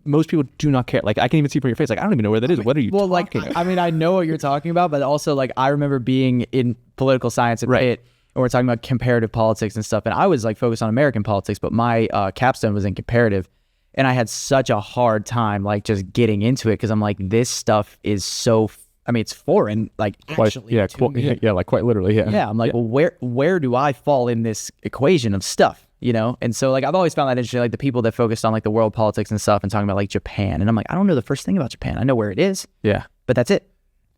most people do not care. Like I can even see from your face, like, I don't even know where that is. What are you talking about? I mean, I know what you're talking about, but also like I remember being in political science at Pitt, and we're talking about comparative politics and stuff. And I was like focused on American politics, but my capstone was in comparative. And I had such a hard time like just getting into it because I'm like, this stuff is so, it's foreign, like actually. Like quite literally, yeah. Yeah, I'm like, well, where do I fall in this equation of stuff, And so like I've always found that interesting, like the people that focused on like the world politics and stuff and talking about like Japan. And I'm like, I don't know the first thing about Japan. I know where it is. Yeah. But that's it.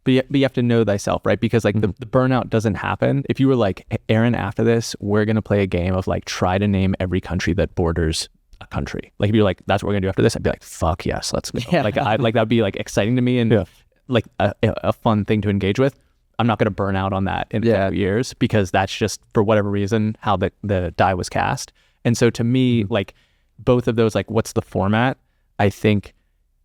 But you have to know thyself, right? Because like the burnout doesn't happen. If you were like, Aaron, after this, we're going to play a game of like, try to name every country that borders a country. Like if you're like, that's what we're going to do after this, I'd be like, fuck yes, let's go. Yeah. Like that'd be like exciting to me and like a fun thing to engage with. I'm not going to burn out on that in a couple years because that's just for whatever reason, how the die was cast. And so to me, like both of those, like what's the format, I think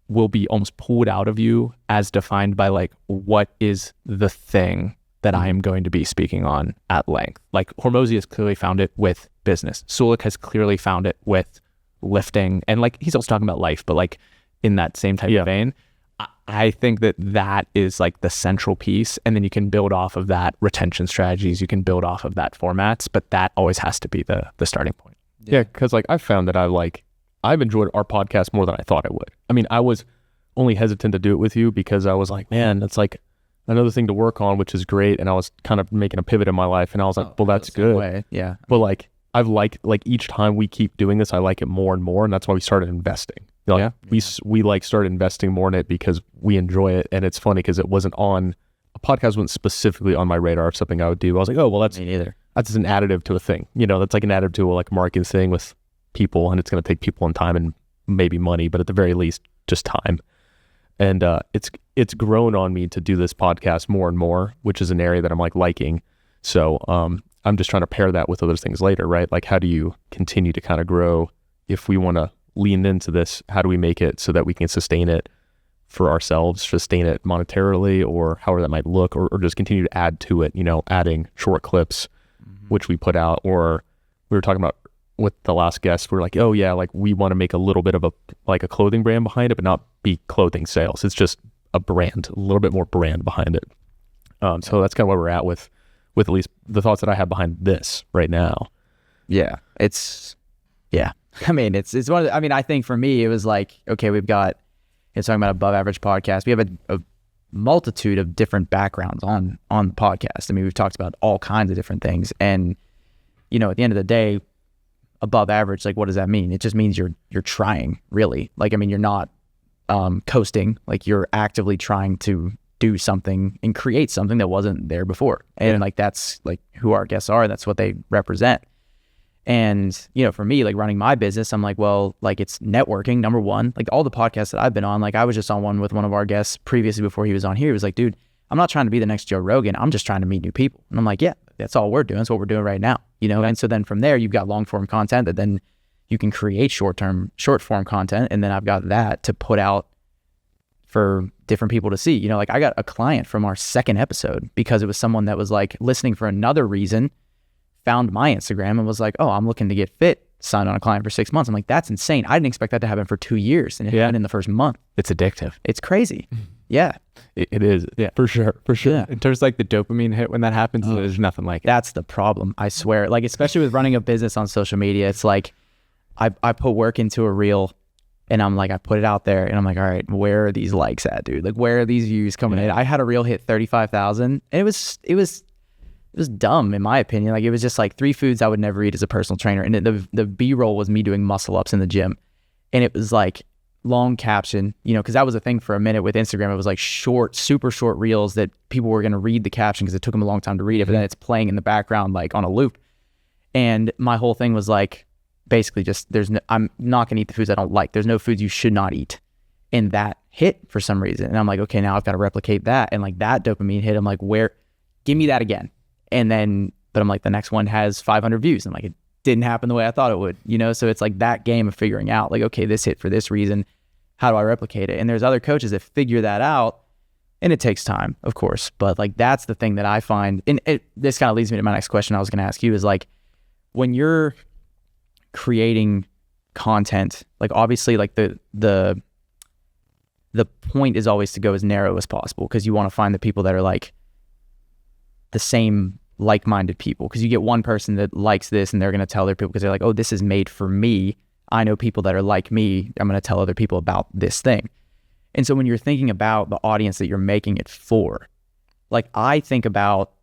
will be almost pulled out of you as defined by like, what is the thing that I am going to be speaking on at length? Like Hormozy has clearly found it with business. Sulik has clearly found it with lifting. And like, he's also talking about life, but like in that same type of vein, I think that is like the central piece. And then you can build off of that retention strategies. You can build off of that formats, but that always has to be the starting point. Yeah. Cause like I found that I've enjoyed our podcast more than I thought I would. I mean, I was only hesitant to do it with you because I was like, man, it's like another thing to work on, which is great. And I was kind of making a pivot in my life and I was like, well, that's good. Way. Yeah. But like, I've liked, like each time we keep doing this, I like it more and more. And that's why we started investing. Like, we like started investing more in it because we enjoy it. And it's funny because it wasn't on, a podcast wasn't specifically on my radar of something I would do. I was like, oh, well, that's me neither. That's an additive to a thing. That's like an additive to a like marketing thing with people, and it's going to take people and time and maybe money, but at the very least, just time. And it's grown on me to do this podcast more and more, which is an area that I'm like liking. So I'm just trying to pair that with other things later, right? Like, how do you continue to kind of grow? If we want to lean into this, how do we make it so that we can sustain it for ourselves, sustain it monetarily, or however that might look, or just continue to add to it, adding short clips, which we put out, or we were talking about with the last guest, we're like, oh yeah, like we want to make a little bit of a clothing brand behind it, but not be clothing sales. It's just a brand, a little bit more brand behind it. So that's kind of where we're at with at least the thoughts that I have behind this right now. Yeah. I mean, it's one of the, I think for me, it was like, okay, we've got, talking about above average podcast. We have a multitude of different backgrounds on the podcast. I mean, we've talked about all kinds of different things. And, at the end of the day, above average, like, what does that mean? It just means you're trying, really. Like, I mean, you're not coasting. Like, you're actively trying to do something and create something that wasn't there before. And like, that's like who our guests are. That's what they represent. And, you know, for me, like running my business, I'm like, well, like it's networking, number one. Like all the podcasts that I've been on, like I was just on one with one of our guests previously before he was on here. He was like, dude, I'm not trying to be the next Joe Rogan. I'm just trying to meet new people. And I'm like, yeah, that's all we're doing. That's what we're doing right now, you know? And so then from there, you've got long form content that then you can create short form content. And then I've got that to put out for different people to see. You know, like I got a client from our second episode because it was someone that was like listening for another reason, found my Instagram and was like, oh, I'm looking to get fit, signed on a client for 6 months. I'm like, that's insane. I didn't expect that to happen for 2 years. And it happened in the first month. It's addictive. It's crazy. Yeah. It is. Yeah. For sure. Yeah. In terms of like the dopamine hit when that happens, there's nothing like it. That's the problem. I swear. Like, especially with running a business on social media, it's like I put work into a reel and I'm like, I put it out there and I'm like, all right, where are these likes at, dude? Like, where are these views coming in? I had a reel hit 35,000 and it was dumb in my opinion. Like it was just like 3 foods I would never eat as a personal trainer. And the B-roll was me doing muscle ups in the gym. And it was like long caption, you know, because that was a thing for a minute with Instagram. It was like short, super short reels that people were going to read the caption because it took them a long time to read it. But then it's playing in the background, like on a loop. And my whole thing was like, basically just I'm not going to eat the foods I don't like. There's no foods you should not eat. And that hit for some reason. And I'm like, okay, now I've got to replicate that. And like that dopamine hit, I'm like, give me that again. And then, but I'm like, the next one has 500 views. I'm like, it didn't happen the way I thought it would, you know? So it's like that game of figuring out like, okay, this hit for this reason. How do I replicate it? And there's other coaches that figure that out and it takes time, of course. But like, that's the thing that I find. And this kind of leads me to my next question I was going to ask you is like, when you're creating content, like obviously like the point is always to go as narrow as possible because you want to find the people that are like the same like-minded people, because you get one person that likes this and they're going to tell other people because they're like, oh, this is made for me. I know people that are like me. I'm going to tell other people about this thing. And so when you're thinking about the audience that you're making it for, like I think about,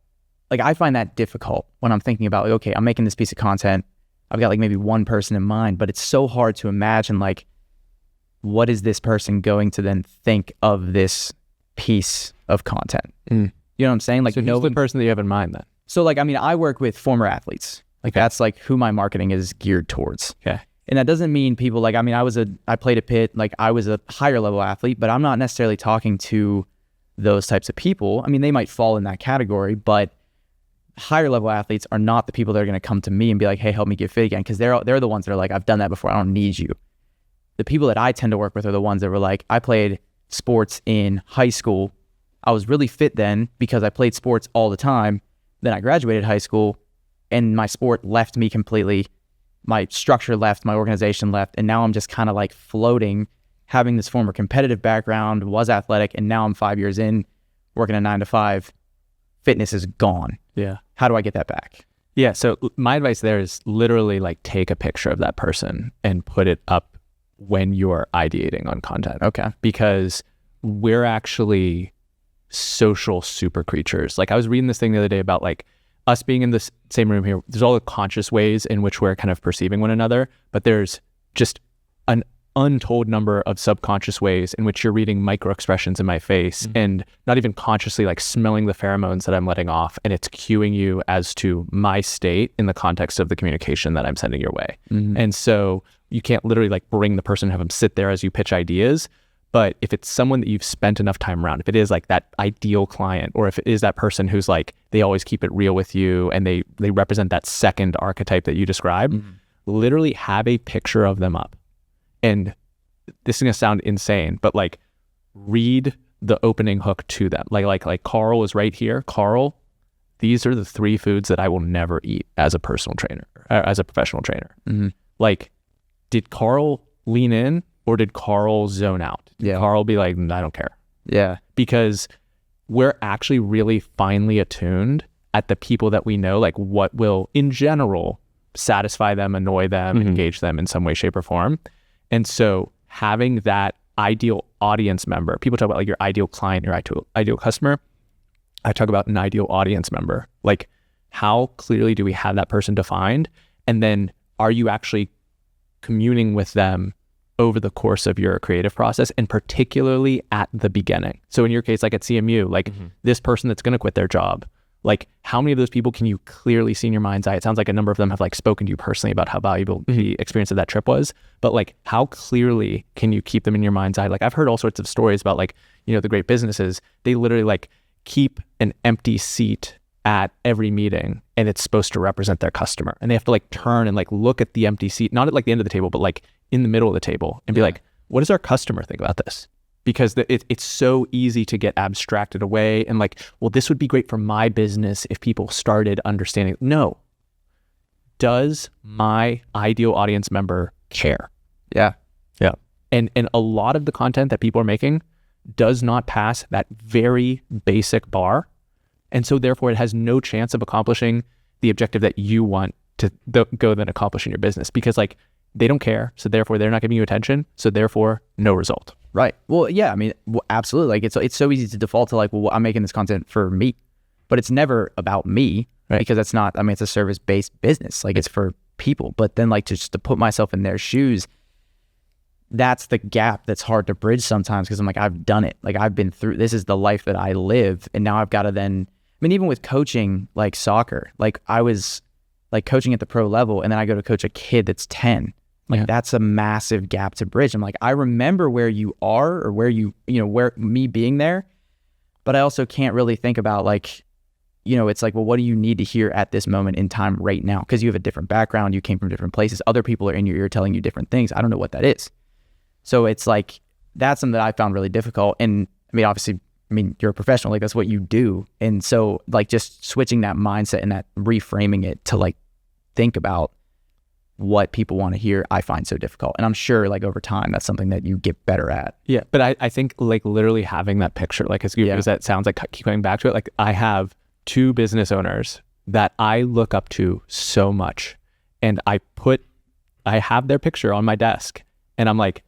like I find that difficult when I'm thinking about like, okay, I'm making this piece of content. I've got like maybe one person in mind, but it's so hard to imagine like, what is this person going to then think of this piece of content? You know what I'm saying? Like, so who's the person that you have in mind then? So like, I mean, I work with former athletes. Like that's like who my marketing is geared towards. Okay. And that doesn't mean people like, I mean, I played at Pitt, like I was a higher level athlete, but I'm not necessarily talking to those types of people. I mean, they might fall in that category, but higher level athletes are not the people that are going to come to me and be like, hey, help me get fit again. Cause they're the ones that are like, I've done that before. I don't need you. The people that I tend to work with are the ones that were like, I played sports in high school. I was really fit then because I played sports all the time. Then I graduated high school and my sport left me completely. My structure left, my organization left. And now I'm just kind of like floating, having this former competitive background, was athletic. And now I'm 5 years in, working a 9 to 5. Fitness is gone. Yeah. How do I get that back? Yeah. So my advice there is literally like take a picture of that person and put it up when you're ideating on content. Okay. Because we're actually social super creatures. Like I was reading this thing the other day about like us being in the same room here. There's all the conscious ways in which we're kind of perceiving one another, but there's just an untold number of subconscious ways in which you're reading micro expressions in my face and not even consciously like smelling the pheromones that I'm letting off, and it's cueing you as to my state in the context of the communication that I'm sending your way. And so you can't literally like bring the person and have them sit there as you pitch ideas. But if it's someone that you've spent enough time around, if it is like that ideal client, or if it is that person who's like, they always keep it real with you and they represent that second archetype that you described, literally have a picture of them up. And this is gonna sound insane, but like read the opening hook to them. Like Carl is right here. Carl, these are the 3 foods that I will never eat as a personal trainer, as a professional trainer. Like, did Carl lean in? Or did Carl zone out? Did Carl be like, I don't care? Yeah. Because we're actually really finely attuned at the people that we know, like what will, in general, satisfy them, annoy them, engage them in some way, shape, or form. And so having that ideal audience member, people talk about like your ideal client, your ideal customer. I talk about an ideal audience member. Like, how clearly do we have that person defined? And then are you actually communing with them over the course of your creative process, and particularly at the beginning? So in your case, like at CMU, like this person that's going to quit their job, like how many of those people can you clearly see in your mind's eye? It sounds like a number of them have like spoken to you personally about how valuable the experience of that trip was, but like how clearly can you keep them in your mind's eye? Like I've heard all sorts of stories about like, you know, the great businesses, they literally like keep an empty seat at every meeting and it's supposed to represent their customer. And they have to like turn and like look at the empty seat, not at like the end of the table, but like in the middle of the table and be like, what does our customer think about this? Because it's so easy to get abstracted away and like, well, this would be great for my business if people started understanding. No. Does my ideal audience member care? Yeah. And a lot of the content that people are making does not pass that very basic bar. And so therefore it has no chance of accomplishing the objective that you want to go then accomplish in your business, because like they don't care. So therefore they're not giving you attention. So therefore no result. Right. Well, yeah, I mean, absolutely. Like it's so easy to default to like, well, I'm making this content for me, but it's never about me, right? Because that's not, I mean, it's a service-based business. Like it's for people, but then like just to put myself in their shoes, that's the gap that's hard to bridge sometimes. Cause I'm like, I've done it. Like I've been through, this is the life that I live. And now I've got to then, I mean, even with coaching, like soccer, like I was like coaching at the pro level and then I go to coach a kid that's 10. Like that's a massive gap to bridge. I'm like, I remember where you are or where you know, where me being there, but I also can't really think about like, you know, it's like, well, what do you need to hear at this moment in time right now? Because you have a different background, you came from different places, other people are in your ear telling you different things. I don't know what that is. So it's like, that's something that I found really difficult. And I mean, obviously, I mean, you're a professional, like that's what you do. And so like just switching that mindset and that reframing it to like think about what people want to hear, I find so difficult. And I'm sure like over time, that's something that you get better at. Yeah. But I think like literally having that picture, like as good as that sounds, like keep coming back to it. Like I have 2 business owners that I look up to so much. And I have their picture on my desk and I'm like,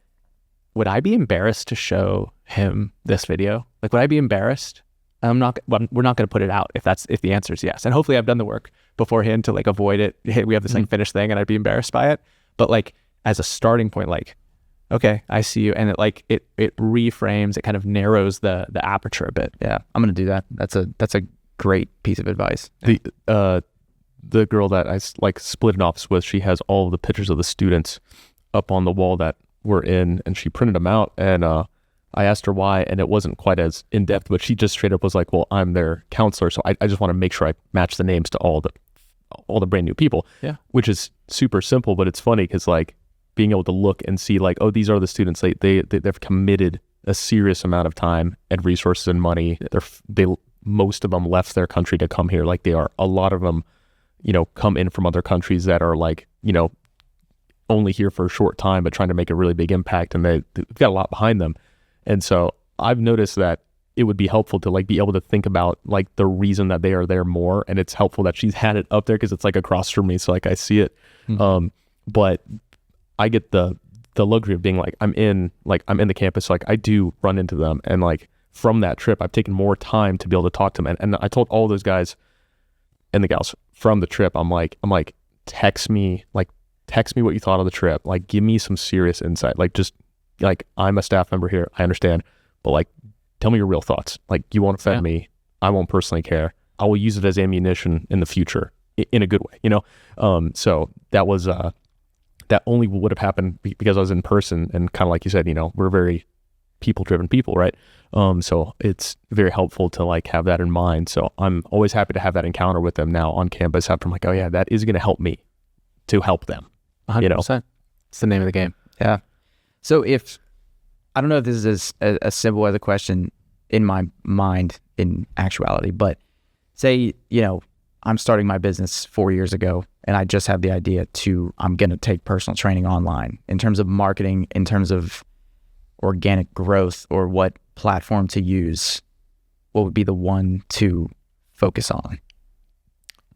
would I be embarrassed to show him this video? Like, would I be embarrassed? We're not going to put it out if the answer is yes. And hopefully I've done the work beforehand to like avoid it. Hey, we have this like finished thing and I'd be embarrassed by it. But like as a starting point, like, okay, I see you. And it like, it reframes, it kind of narrows the aperture a bit. Yeah. I'm going to do that. That's a great piece of advice. The girl that I like split an office with, she has all of the pictures of the students up on the wall that we're in, and she printed them out. And I asked her why, and it wasn't quite as in depth, but she just straight up was like, well, I'm their counselor, so I just want to make sure I match the names to all the brand new people. Yeah. Which is super simple, but it's funny because like being able to look and see like, oh, these are the students, they've committed a serious amount of time and resources and money. Most of them left their country to come here. Like they are, a lot of them, you know, come in from other countries that are like, you know, only here for a short time, but trying to make a really big impact, and they've got a lot behind them. And so I've noticed that it would be helpful to like be able to think about like the reason that they are there more. And it's helpful that she's had it up there because it's like across from me. So like I see it. But I get the luxury of being like, I'm in the campus. So like I do run into them. And like from that trip, I've taken more time to be able to talk to them. And I told all those guys and the gals from the trip, I'm like, text me what you thought of the trip. Like, give me some serious insight. Like, just like, I'm a staff member here. I understand, but like, tell me your real thoughts. Like, you won't offend me. I won't personally care. I will use it as ammunition in the future in a good way, you know? So that was, that only would have happened because I was in person, and kind of like you said, you know, we're very people-driven people, right? So it's very helpful to like have that in mind. So I'm always happy to have that encounter with them now on campus after I'm like, oh yeah, that is going to help me to help them. 100%. You know? It's the name of the game. Yeah. So I don't know if this is as simple as a question in my mind in actuality, but say, you know, I'm starting my business 4 years ago and I just have the idea I'm going to take personal training online in terms of marketing, in terms of organic growth, or what platform to use. What would be the one to focus on?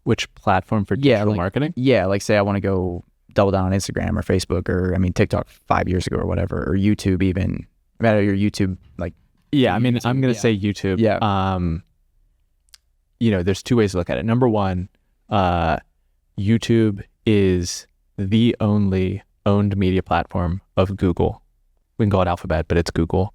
Which platform for digital marketing? Yeah, like say I want to go double down on Instagram or Facebook, or I mean TikTok 5 years ago or whatever, or YouTube even. No matter your YouTube, like. Yeah, I mean, YouTube, I'm going to say YouTube. Yeah. You know, there's 2 ways to look at it. Number one, YouTube is the only owned media platform of Google. We can call it Alphabet, but it's Google.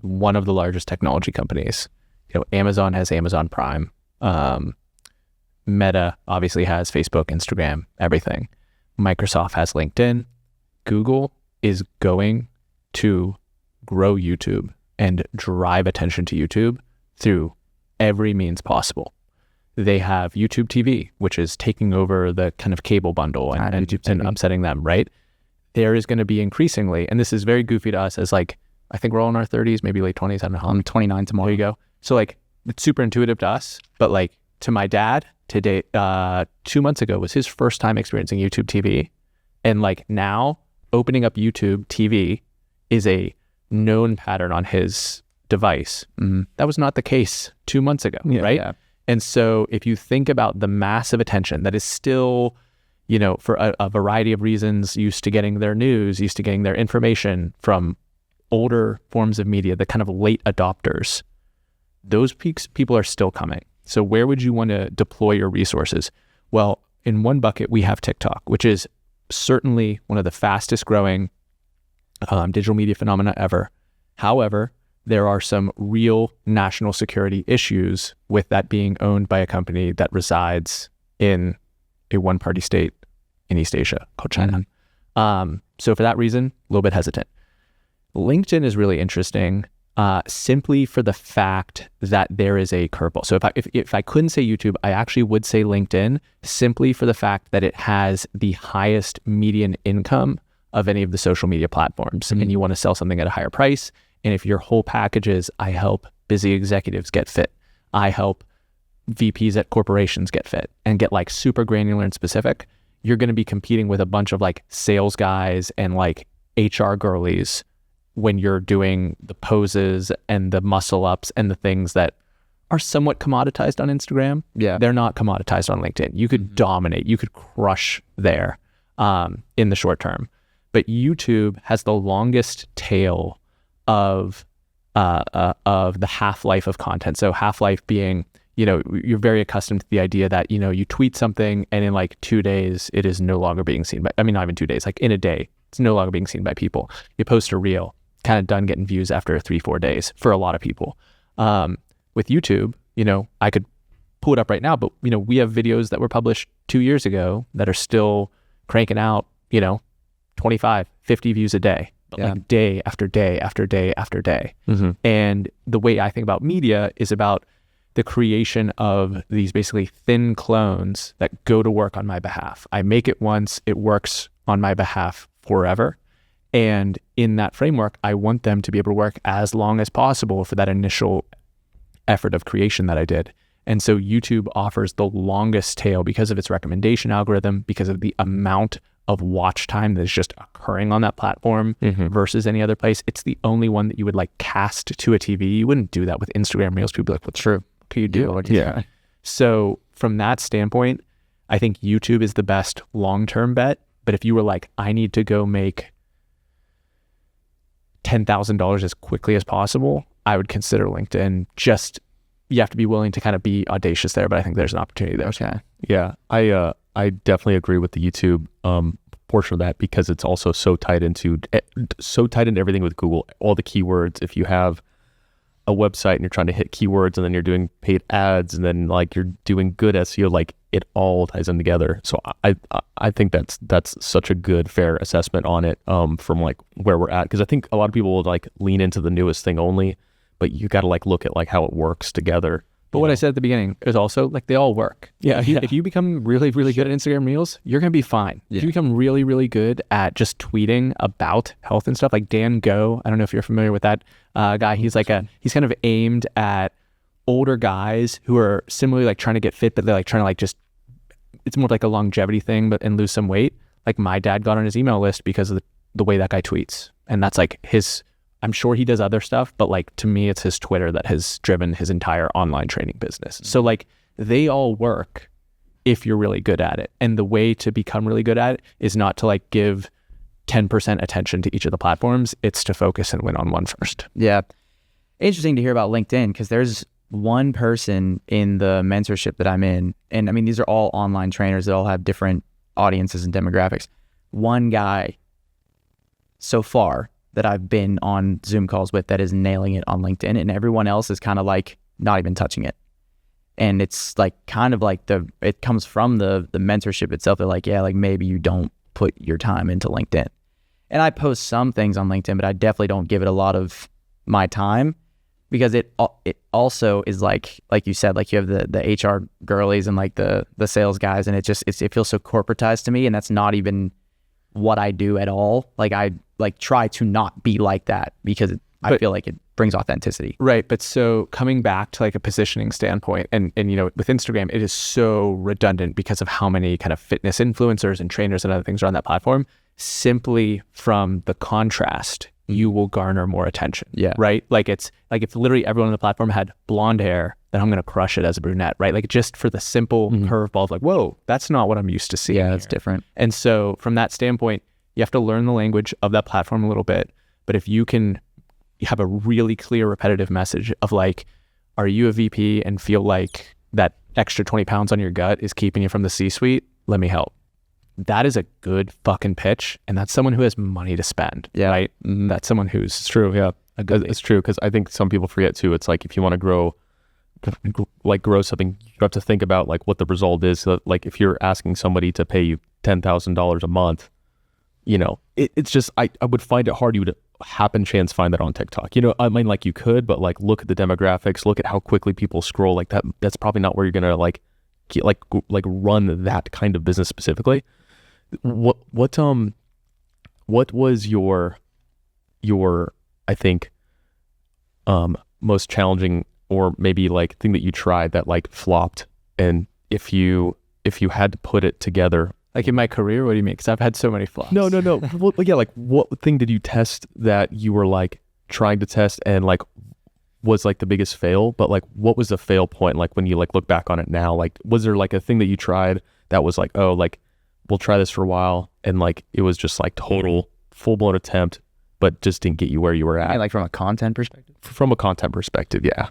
One of the largest technology companies. You know, Amazon has Amazon Prime. Meta obviously has Facebook, Instagram, everything. Microsoft has LinkedIn. Google is going to grow YouTube and drive attention to YouTube through every means possible. They have YouTube TV, which is taking over the kind of cable bundle and upsetting them, right? There is going to be increasingly, and this is very goofy to us as like, I think we're all in our 30s, maybe late 20s, I don't know. I'm 29 tomorrow. There you go. So like, it's super intuitive to us, but like to my dad today, 2 months ago was his first time experiencing YouTube TV. And like now opening up YouTube TV is a known pattern on his device. That was not the case 2 months ago, right? Yeah. And so if you think about the massive attention that is still, you know, for a variety of reasons, used to getting their news, used to getting their information from older forms of media, the kind of late adopters, those people are still coming. So where would you want to deploy your resources? Well, in one bucket, we have TikTok, which is certainly one of the fastest growing digital media phenomena ever. However, there are some real national security issues with that being owned by a company that resides in a one-party state in East Asia called China. So for that reason, a little bit hesitant. LinkedIn is really interesting simply for the fact that there is a curveball. So if I couldn't say YouTube, I actually would say LinkedIn simply for the fact that it has the highest median income of any of the social media platforms. And you want to sell something at a higher price. And if your whole package is, I help busy executives get fit, I help VPs at corporations get fit and get like super granular and specific, you're going to be competing with a bunch of like sales guys and like HR girlies when you're doing the poses and the muscle ups and the things that are somewhat commoditized on Instagram. Yeah. They're not commoditized on LinkedIn. You could dominate, you could crush there in the short term. But YouTube has the longest tail of the half-life of content. So half-life being, you know, you're very accustomed to the idea that, you know, you tweet something and in like 2 days, it is no longer being seen by, I mean, not even 2 days, like in a day, it's no longer being seen by people. You post a reel, kind of done getting views after 3-4 days for a lot of people. With YouTube, you know, I could pull it up right now, but, you know, we have videos that were published 2 years ago that are still cranking out, you know, 25, 50 views a day. Like day after day after day after day. And the way I think about media is about the creation of these basically thin clones that go to work on my behalf. I make it once, it works on my behalf forever. And in that framework, I want them to be able to work as long as possible for that initial effort of creation that I did. And so YouTube offers the longest tail because of its recommendation algorithm, because of the amount of watch time that is just occurring on that platform versus any other place. It's the only one that you would like cast to a TV. You wouldn't do that with Instagram Reels. People would be like, what's true? What can you do? Yeah. So from that standpoint, I think YouTube is the best long-term bet. But if you were like, I need to go make $10,000 as quickly as possible, I would consider LinkedIn. Just, you have to be willing to kind of be audacious there, but I think there's an opportunity there. Okay. Yeah. I definitely agree with the YouTube portion of that because it's also so tied into everything with Google, all the keywords. If you have a website and you're trying to hit keywords and then you're doing paid ads and then like you're doing good SEO, like it all ties in together. So I think that's such a good, fair assessment on it from like where we're at. Because I think a lot of people will like lean into the newest thing only, but you got to like look at like how it works together. But what I said at the beginning is also like they all work. Yeah. If you become really, really good at Instagram Reels, you're going to be fine. Yeah. If you become really, really good at just tweeting about health and stuff, like Dan Go, I don't know if you're familiar with that guy. He's like he's kind of aimed at older guys who are similarly like trying to get fit, but they're like trying to like just, it's more like a longevity thing, and lose some weight. Like my dad got on his email list because of the way that guy tweets. And that's like I'm sure he does other stuff, but like to me, it's his Twitter that has driven his entire online training business. So like they all work if you're really good at it. And the way to become really good at it is not to like give 10% attention to each of the platforms. It's to focus and win on one first. Yeah. Interesting to hear about LinkedIn because there's one person in the mentorship that I'm in. And I mean, these are all online trainers that all have different audiences and demographics. One guy so far that I've been on Zoom calls with that is nailing it on LinkedIn, and everyone else is kind of like not even touching it. And it's like kind of like it comes from the mentorship itself. They're like, yeah, like maybe you don't put your time into LinkedIn. And I post some things on LinkedIn, but I definitely don't give it a lot of my time, because it also is like you said, like you have the HR girlies and like the sales guys, and it feels so corporatized to me, and that's not even what I do at all. Like I like try to not be like that, because I feel like it brings authenticity. Right. But so coming back to like a positioning standpoint, and with Instagram, it is so redundant because of how many kind of fitness influencers and trainers and other things are on that platform. Simply from the contrast, you will garner more attention. Yeah. Right. Like it's like if literally everyone on the platform had blonde hair, then I'm going to crush it as a brunette. Right. Like just for the simple curveball of like, whoa, that's not what I'm used to seeing. Yeah, that's different. And so from that standpoint, you have to learn the language of that platform a little bit. But if you can have a really clear, repetitive message of like, are you a VP and feel like that extra 20 pounds on your gut is keeping you from the C-suite? Let me help. That is a good fucking pitch. And that's someone who has money to spend. Yeah. Right. That's someone who's It's true. Yeah. It's true. Because I think some people forget too. It's like, if you want to grow something, you have to think about like what the result is. So like if you're asking somebody to pay you $10,000 a month, it's just, I would find it hard. You would happen chance find that on TikTok. I mean, like you could, but like look at the demographics, look at how quickly people scroll. Like that's probably not where you're gonna like run that kind of business specifically. What was your I think most challenging, or maybe like thing that you tried that like flopped, and if you had to put it together? like in my career, what do you mean? Because I've had so many flops. No. Well, yeah, like what thing did you test that you were like trying to test and like was like the biggest fail? But like what was the fail point? Like when you like look back on it now, like was there like a thing that you tried that was like, oh, like we'll try this for a while, and like it was just like total full-blown attempt, but just didn't get you where you were at? And like from a content perspective? From a content perspective, yeah.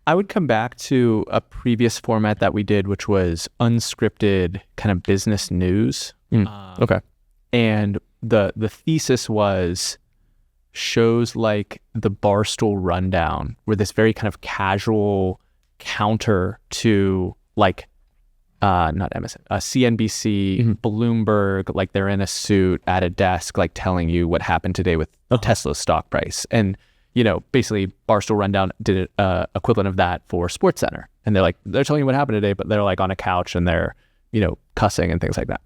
I would come back to a previous format that we did, which was unscripted kind of business news. Okay. And the thesis was shows like the Barstool Rundown were this very kind of casual counter to like not MSN, CNBC, Bloomberg, like they're in a suit at a desk, like telling you what happened today with Tesla's stock price. And basically Barstool Rundown did equivalent of that for SportsCenter. And they're telling you what happened today, but they're like on a couch and they're, cussing and things like that.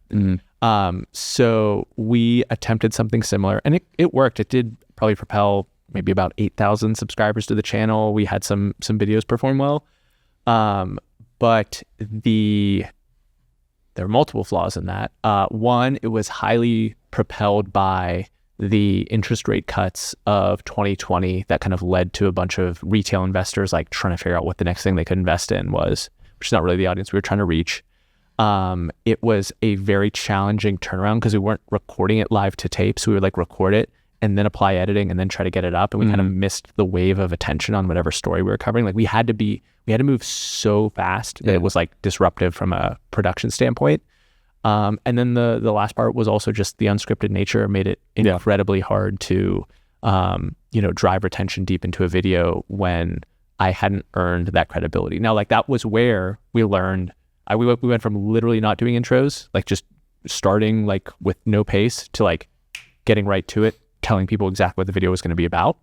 So we attempted something similar, and it worked. It did probably propel maybe about 8,000 subscribers to the channel. We had some videos perform well. But there are multiple flaws in that. One, it was highly propelled by the interest rate cuts of 2020 that kind of led to a bunch of retail investors like trying to figure out what the next thing they could invest in was, which is not really the audience we were trying to reach. It was a very challenging turnaround because we weren't recording it live to tape. So we would like record it and then apply editing and then try to get it up. And we kind of missed the wave of attention on whatever story we were covering. Like we had to move so fast that it was like disruptive from a production standpoint. And then the last part was also just the unscripted nature made it incredibly hard to, drive retention deep into a video when I hadn't earned that credibility. Now, like that was where we learned, we went from literally not doing intros, like just starting like with no pace to like getting right to it, telling people exactly what the video was going to be about.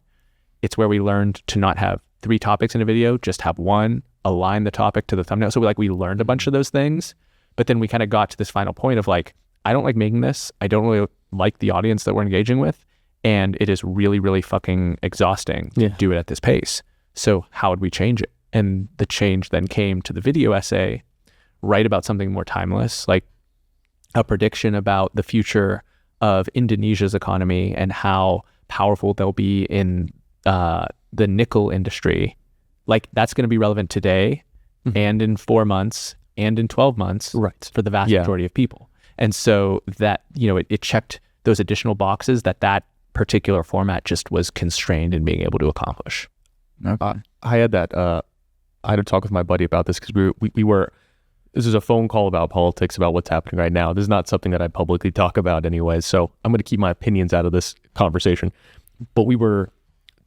It's where we learned to not have 3 topics in a video, just have one, align the topic to the thumbnail. So we learned a bunch of those things. But then we kind of got to this final point of like, I don't like making this. I don't really like the audience that we're engaging with. And it is really, really fucking exhausting to do it at this pace. So how would we change it? And the change then came to the video essay, write about something more timeless, like a prediction about the future of Indonesia's economy and how powerful they'll be in the nickel industry. Like that's going to be relevant today and in 4 months and in 12 months for the vast majority of people. And so that, it checked those additional boxes that particular format just was constrained in being able to accomplish. Okay. I had a talk with my buddy about this because we were, this is a phone call about politics, about what's happening right now. This is not something that I publicly talk about anyways. So I'm going to keep my opinions out of this conversation. But we were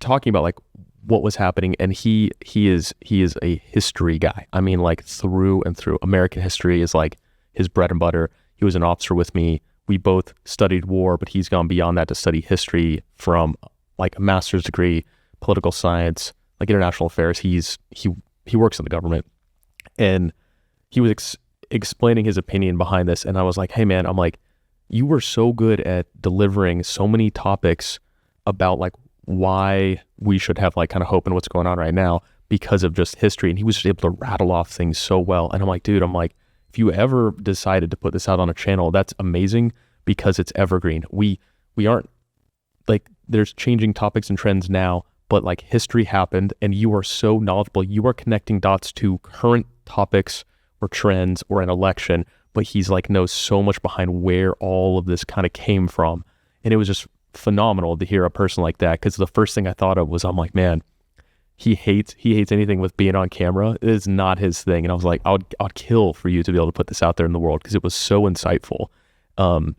talking about like, what was happening. And he is a history guy. I mean, like through and through. American history is like his bread and butter. He was an officer with me. We both studied war, but he's gone beyond that to study history from like a master's degree, political science, like international affairs. He works in the government, and he was explaining his opinion behind this. And I was like, hey man, I'm like, you were so good at delivering so many topics about like why we should have like kind of hope in what's going on right now because of just history. And he was just able to rattle off things so well. And I'm like, dude, if you ever decided to put this out on a channel, that's amazing because it's evergreen. We aren't like, there's changing topics and trends now, but like history happened and you are so knowledgeable. You are connecting dots to current topics or trends or an election, but he's like knows so much behind where all of this kind of came from. And it was just phenomenal to hear a person like that, because the first thing I thought of was, I'm like, man, he hates anything with being on camera. It is not his thing. And I was like, I'd kill for you to be able to put this out there in the world, because it was so insightful. And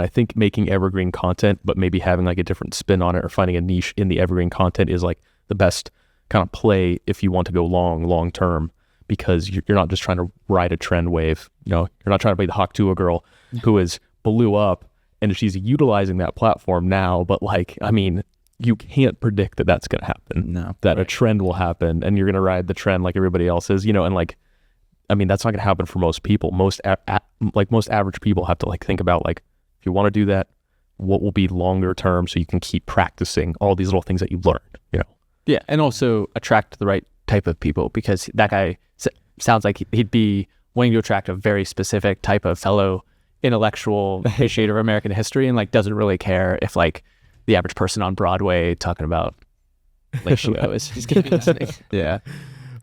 I think making evergreen content, but maybe having like a different spin on it or finding a niche in the evergreen content is like the best kind of play if you want to go long term, because you're not just trying to ride a trend wave. You know, you're not trying to be the Hawk Tuah girl who is blew up and she's utilizing that platform now. But like, I mean, you can't predict that that's going to happen. No. That a trend will happen and you're going to ride the trend like everybody else is, you know, and like, I mean, that's not going to happen for most people. Most average people have to like think about like, if you want to do that, what will be longer term so you can keep practicing all these little things that you've learned, you know? Yeah. And also attract the right type of people, because that guy sounds like he'd be wanting to attract a very specific type of fellow intellectual appreciator of American history, and like doesn't really care if like the average person on Broadway talking about Lake Shio is going to be listening. Yeah.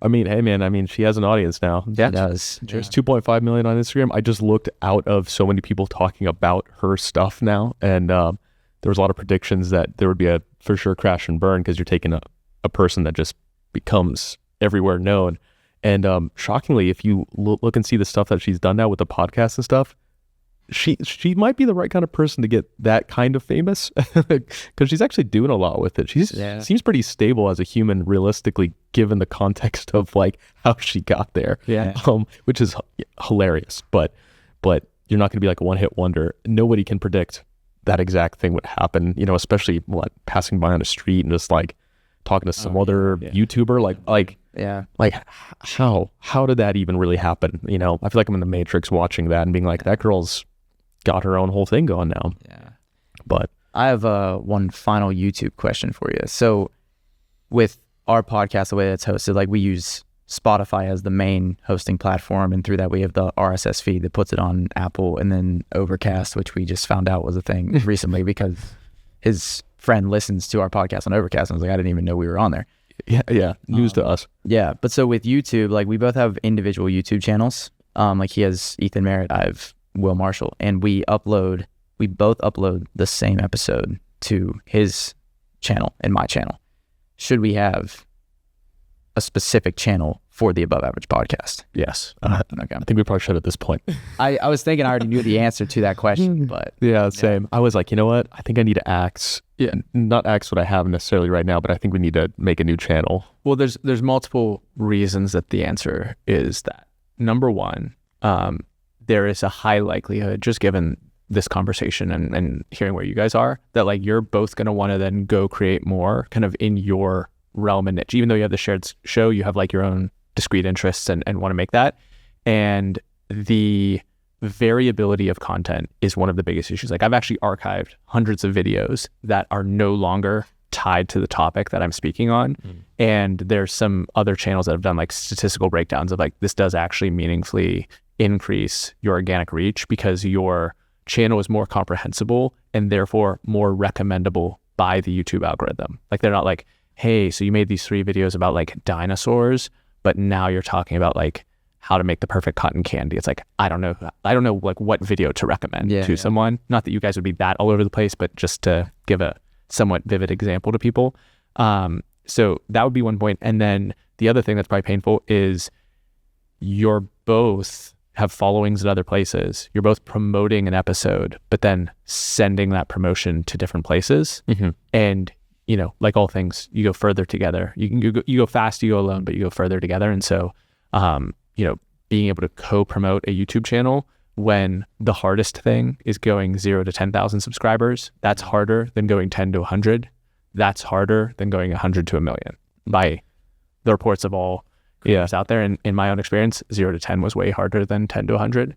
I mean, hey man, I mean, she has an audience now. Yeah. It does. There's 2.5 million on Instagram. I just looked out of so many people talking about her stuff now. And there was a lot of predictions that there would be a for sure crash and burn, because you're taking a person that just becomes everywhere known. And shockingly, if you look and see the stuff that she's done now with the podcast and stuff, she might be the right kind of person to get that kind of famous, because she's actually doing a lot with it. She seems pretty stable as a human, realistically, given the context of like how she got there. Yeah. Which is hilarious. But you're not going to be like a one-hit wonder. Nobody can predict that exact thing would happen. You know, especially passing by on the street and just like talking to some other YouTuber, like how did that even really happen? You know, I feel like I'm in the Matrix watching that and being like, that girl's got her own whole thing going now. Yeah. But I have one final YouTube question for you. So with our podcast, the way that's hosted, like we use Spotify as the main hosting platform, and through that we have the RSS feed that puts it on Apple, and then Overcast, which we just found out was a thing recently because his friend listens to our podcast on Overcast, and I was like, I didn't even know we were on there. Yeah, news to us. Yeah, but so with YouTube, like we both have individual YouTube channels. Like he has Ethan Merritt, I have Will Marshall, and we both upload the same episode to his channel and my channel. Should we have a specific channel for the Above Average podcast? Yes. Okay. I think we probably should at this point. I was thinking I already knew the answer to that question, but Yeah, same. I was like, you know what? I think I need to axe. Yeah, not axe what I have necessarily right now, but I think we need to make a new channel. Well, there's multiple reasons that the answer is that. Number one, there is a high likelihood, just given this conversation and hearing where you guys are, that like you're both going to want to then go create more kind of in your realm and niche. Even though you have the shared show, you have like your own discrete interests and want to make that. And the variability of content is one of the biggest issues. Like I've actually archived hundreds of videos that are no longer tied to the topic that I'm speaking on. And there's some other channels that have done like statistical breakdowns of like, this does actually meaningfully increase your organic reach because your channel is more comprehensible and therefore more recommendable by the YouTube algorithm. Like they're not like, hey, so you made these 3 videos about like dinosaurs, but now you're talking about like how to make the perfect cotton candy. It's like, I don't know like what video to recommend to someone. Not that you guys would be that all over the place, but just to give a somewhat vivid example to people. So that would be one point. And then the other thing that's probably painful is you're both have followings in other places. You're both promoting an episode, but then sending that promotion to different places. And like all things, you go further together. You go fast, you go alone, but you go further together. And so, being able to co-promote a YouTube channel when the hardest thing is going 0 to 10,000 subscribers, that's harder than going 10 to 100. That's harder than going 100 to 1 million by the reports of all creators out there. And in my own experience, 0 to 10 was way harder than 10 to 100.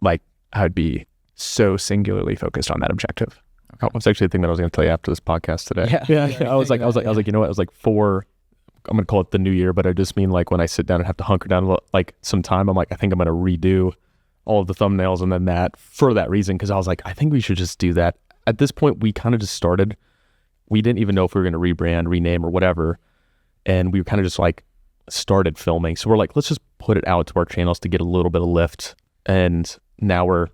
Like I would be so singularly focused on that objective. That was actually the thing that I was going to tell you after this podcast today. I was like, you know what? I was like, I'm going to call it the new year, but I just mean like when I sit down and have to hunker down like some time, I'm like, I think I'm going to redo all of the thumbnails and then that for that reason. Cause I was like, I think we should just do that. At this point, we kind of just started. We didn't even know if we were going to rebrand, rename or whatever. And we kind of just like started filming. So we're like, let's just put it out to our channels to get a little bit of lift. And now we're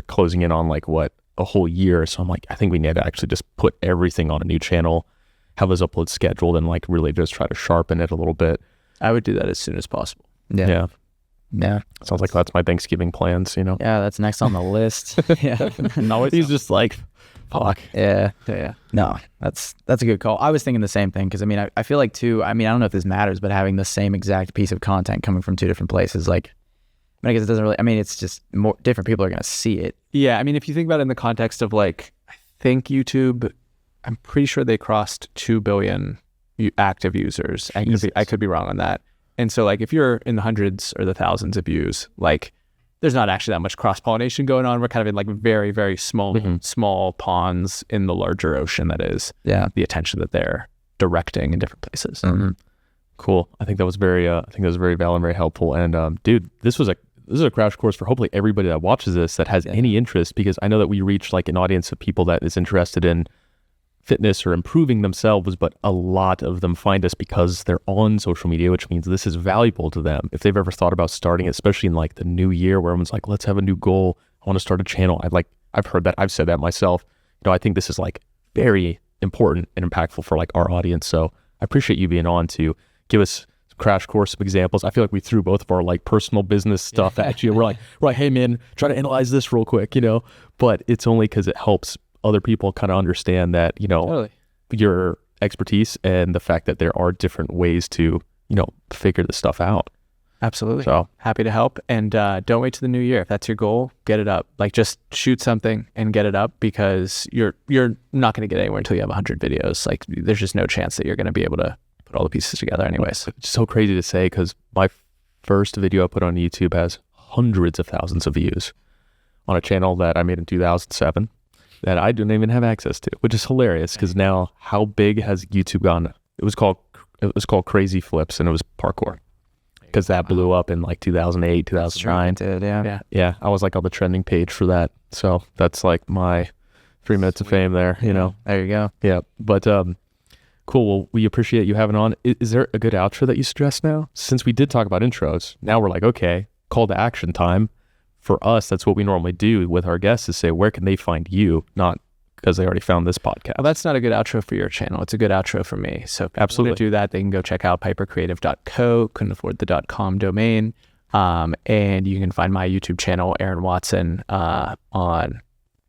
closing in on like a whole year. So I'm like, I think we need to actually just put everything on a new channel, have those uploads scheduled and like really just try to sharpen it a little bit. I would do that as soon as possible. Yeah. Sounds like that's my Thanksgiving plans, Yeah, that's next on the list. Yeah. He's just like, fuck. Yeah. No, that's a good call. I was thinking the same thing because I feel like too, I don't know if this matters, but having the same exact piece of content coming from two different places, like, I guess it doesn't really, it's just more different people are going to see it. Yeah. If you think about it in the context of like, I think YouTube, I'm pretty sure they crossed 2 billion active users. I could be wrong on that. And so like, if you're in the hundreds or the thousands of views, like there's not actually that much cross-pollination going on. We're kind of in like very, very small ponds in the larger ocean that is the attention that they're directing in different places. Mm-hmm. Cool. I think that was very valid and very helpful. And dude, this is a crash course for hopefully everybody that watches this that has any interest, because I know that we reach like an audience of people that is interested in fitness or improving themselves, but a lot of them find us because they're on social media, which means this is valuable to them. If they've ever thought about starting, especially in like the new year where everyone's like, let's have a new goal. I want to start a channel. I've heard that. I've said that myself. I think this is like very important and impactful for like our audience. So I appreciate you being on to give us a crash course of examples. I feel like we threw both of our like personal business stuff at you. We're like, right, hey man, try to analyze this real quick, but it's only because it helps other people kind of understand that, Totally. Your expertise and the fact that there are different ways to, figure this stuff out. Absolutely. So happy to help. And don't wait to the new year. If that's your goal, get it up. Like just shoot something and get it up, because you're not going to get anywhere until you have 100 videos. Like there's just no chance that you're going to be able to put all the pieces together anyways. It's so crazy to say, because my first video I put on YouTube has hundreds of thousands of views on a channel that I made in 2007. That I don't even have access to, which is hilarious, because now how big has YouTube gone? It was called Crazy Flips, and it was parkour, because that blew up in like 2008, 2009. Yeah. I was like on the trending page for that. So that's like my 3 minutes of fame there, There you go. Yeah. But cool. Well, we appreciate you having on. Is there a good outro that you suggest now? Since we did talk about intros, now we're like, okay, call to action time. For us, that's what we normally do with our guests, is say, where can they find you? Not because they already found this podcast. Well, that's not a good outro for your channel. It's a good outro for me. So if absolutely to do that, they can go check out pipercreative.co. Couldn't afford the .com domain. And you can find my YouTube channel, Aaron Watson, on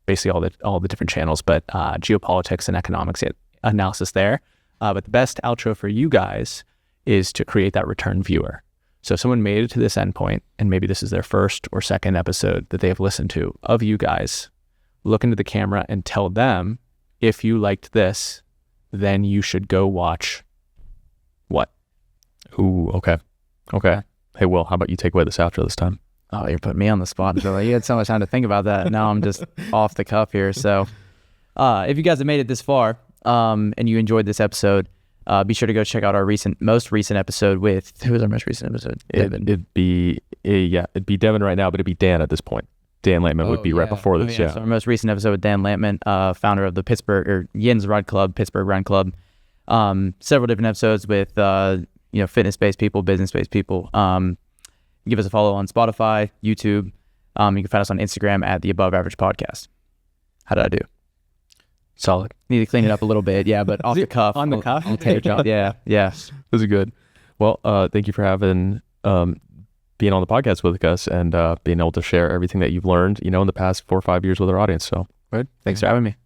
basically all the different channels, but geopolitics and economics analysis there. But the best outro for you guys is to create that return viewer. So if someone made it to this endpoint, and maybe this is their first or second episode that they have listened to of you guys, look into the camera and tell them, if you liked this, then you should go watch what? Ooh, okay. Hey, Will, how about you take away this outro this time? Oh, you're putting me on the spot. So you had so much time to think about that. Now I'm just off the cuff here. So if you guys have made it this far and you enjoyed this episode, be sure to go check out our most recent episode with, who was our most recent episode? It'd be Devin right now, but it'd be Dan at this point. Dan Lampman would be right before this. So our most recent episode with Dan Lampman, founder of the Yin's Run Club, Pittsburgh Run Club. Several different episodes with fitness-based people, business-based people. Give us a follow on Spotify, YouTube. You can find us on Instagram at the Above Average Podcast. How did I do? Solid. Need to clean it up a little bit, but off the cuff. On the cuff? I'll take it. Yeah. Those are good. Well, thank you for having being on the podcast with us and being able to share everything that you've learned, in the past 4 or 5 years with our audience. So good. Thanks for having me.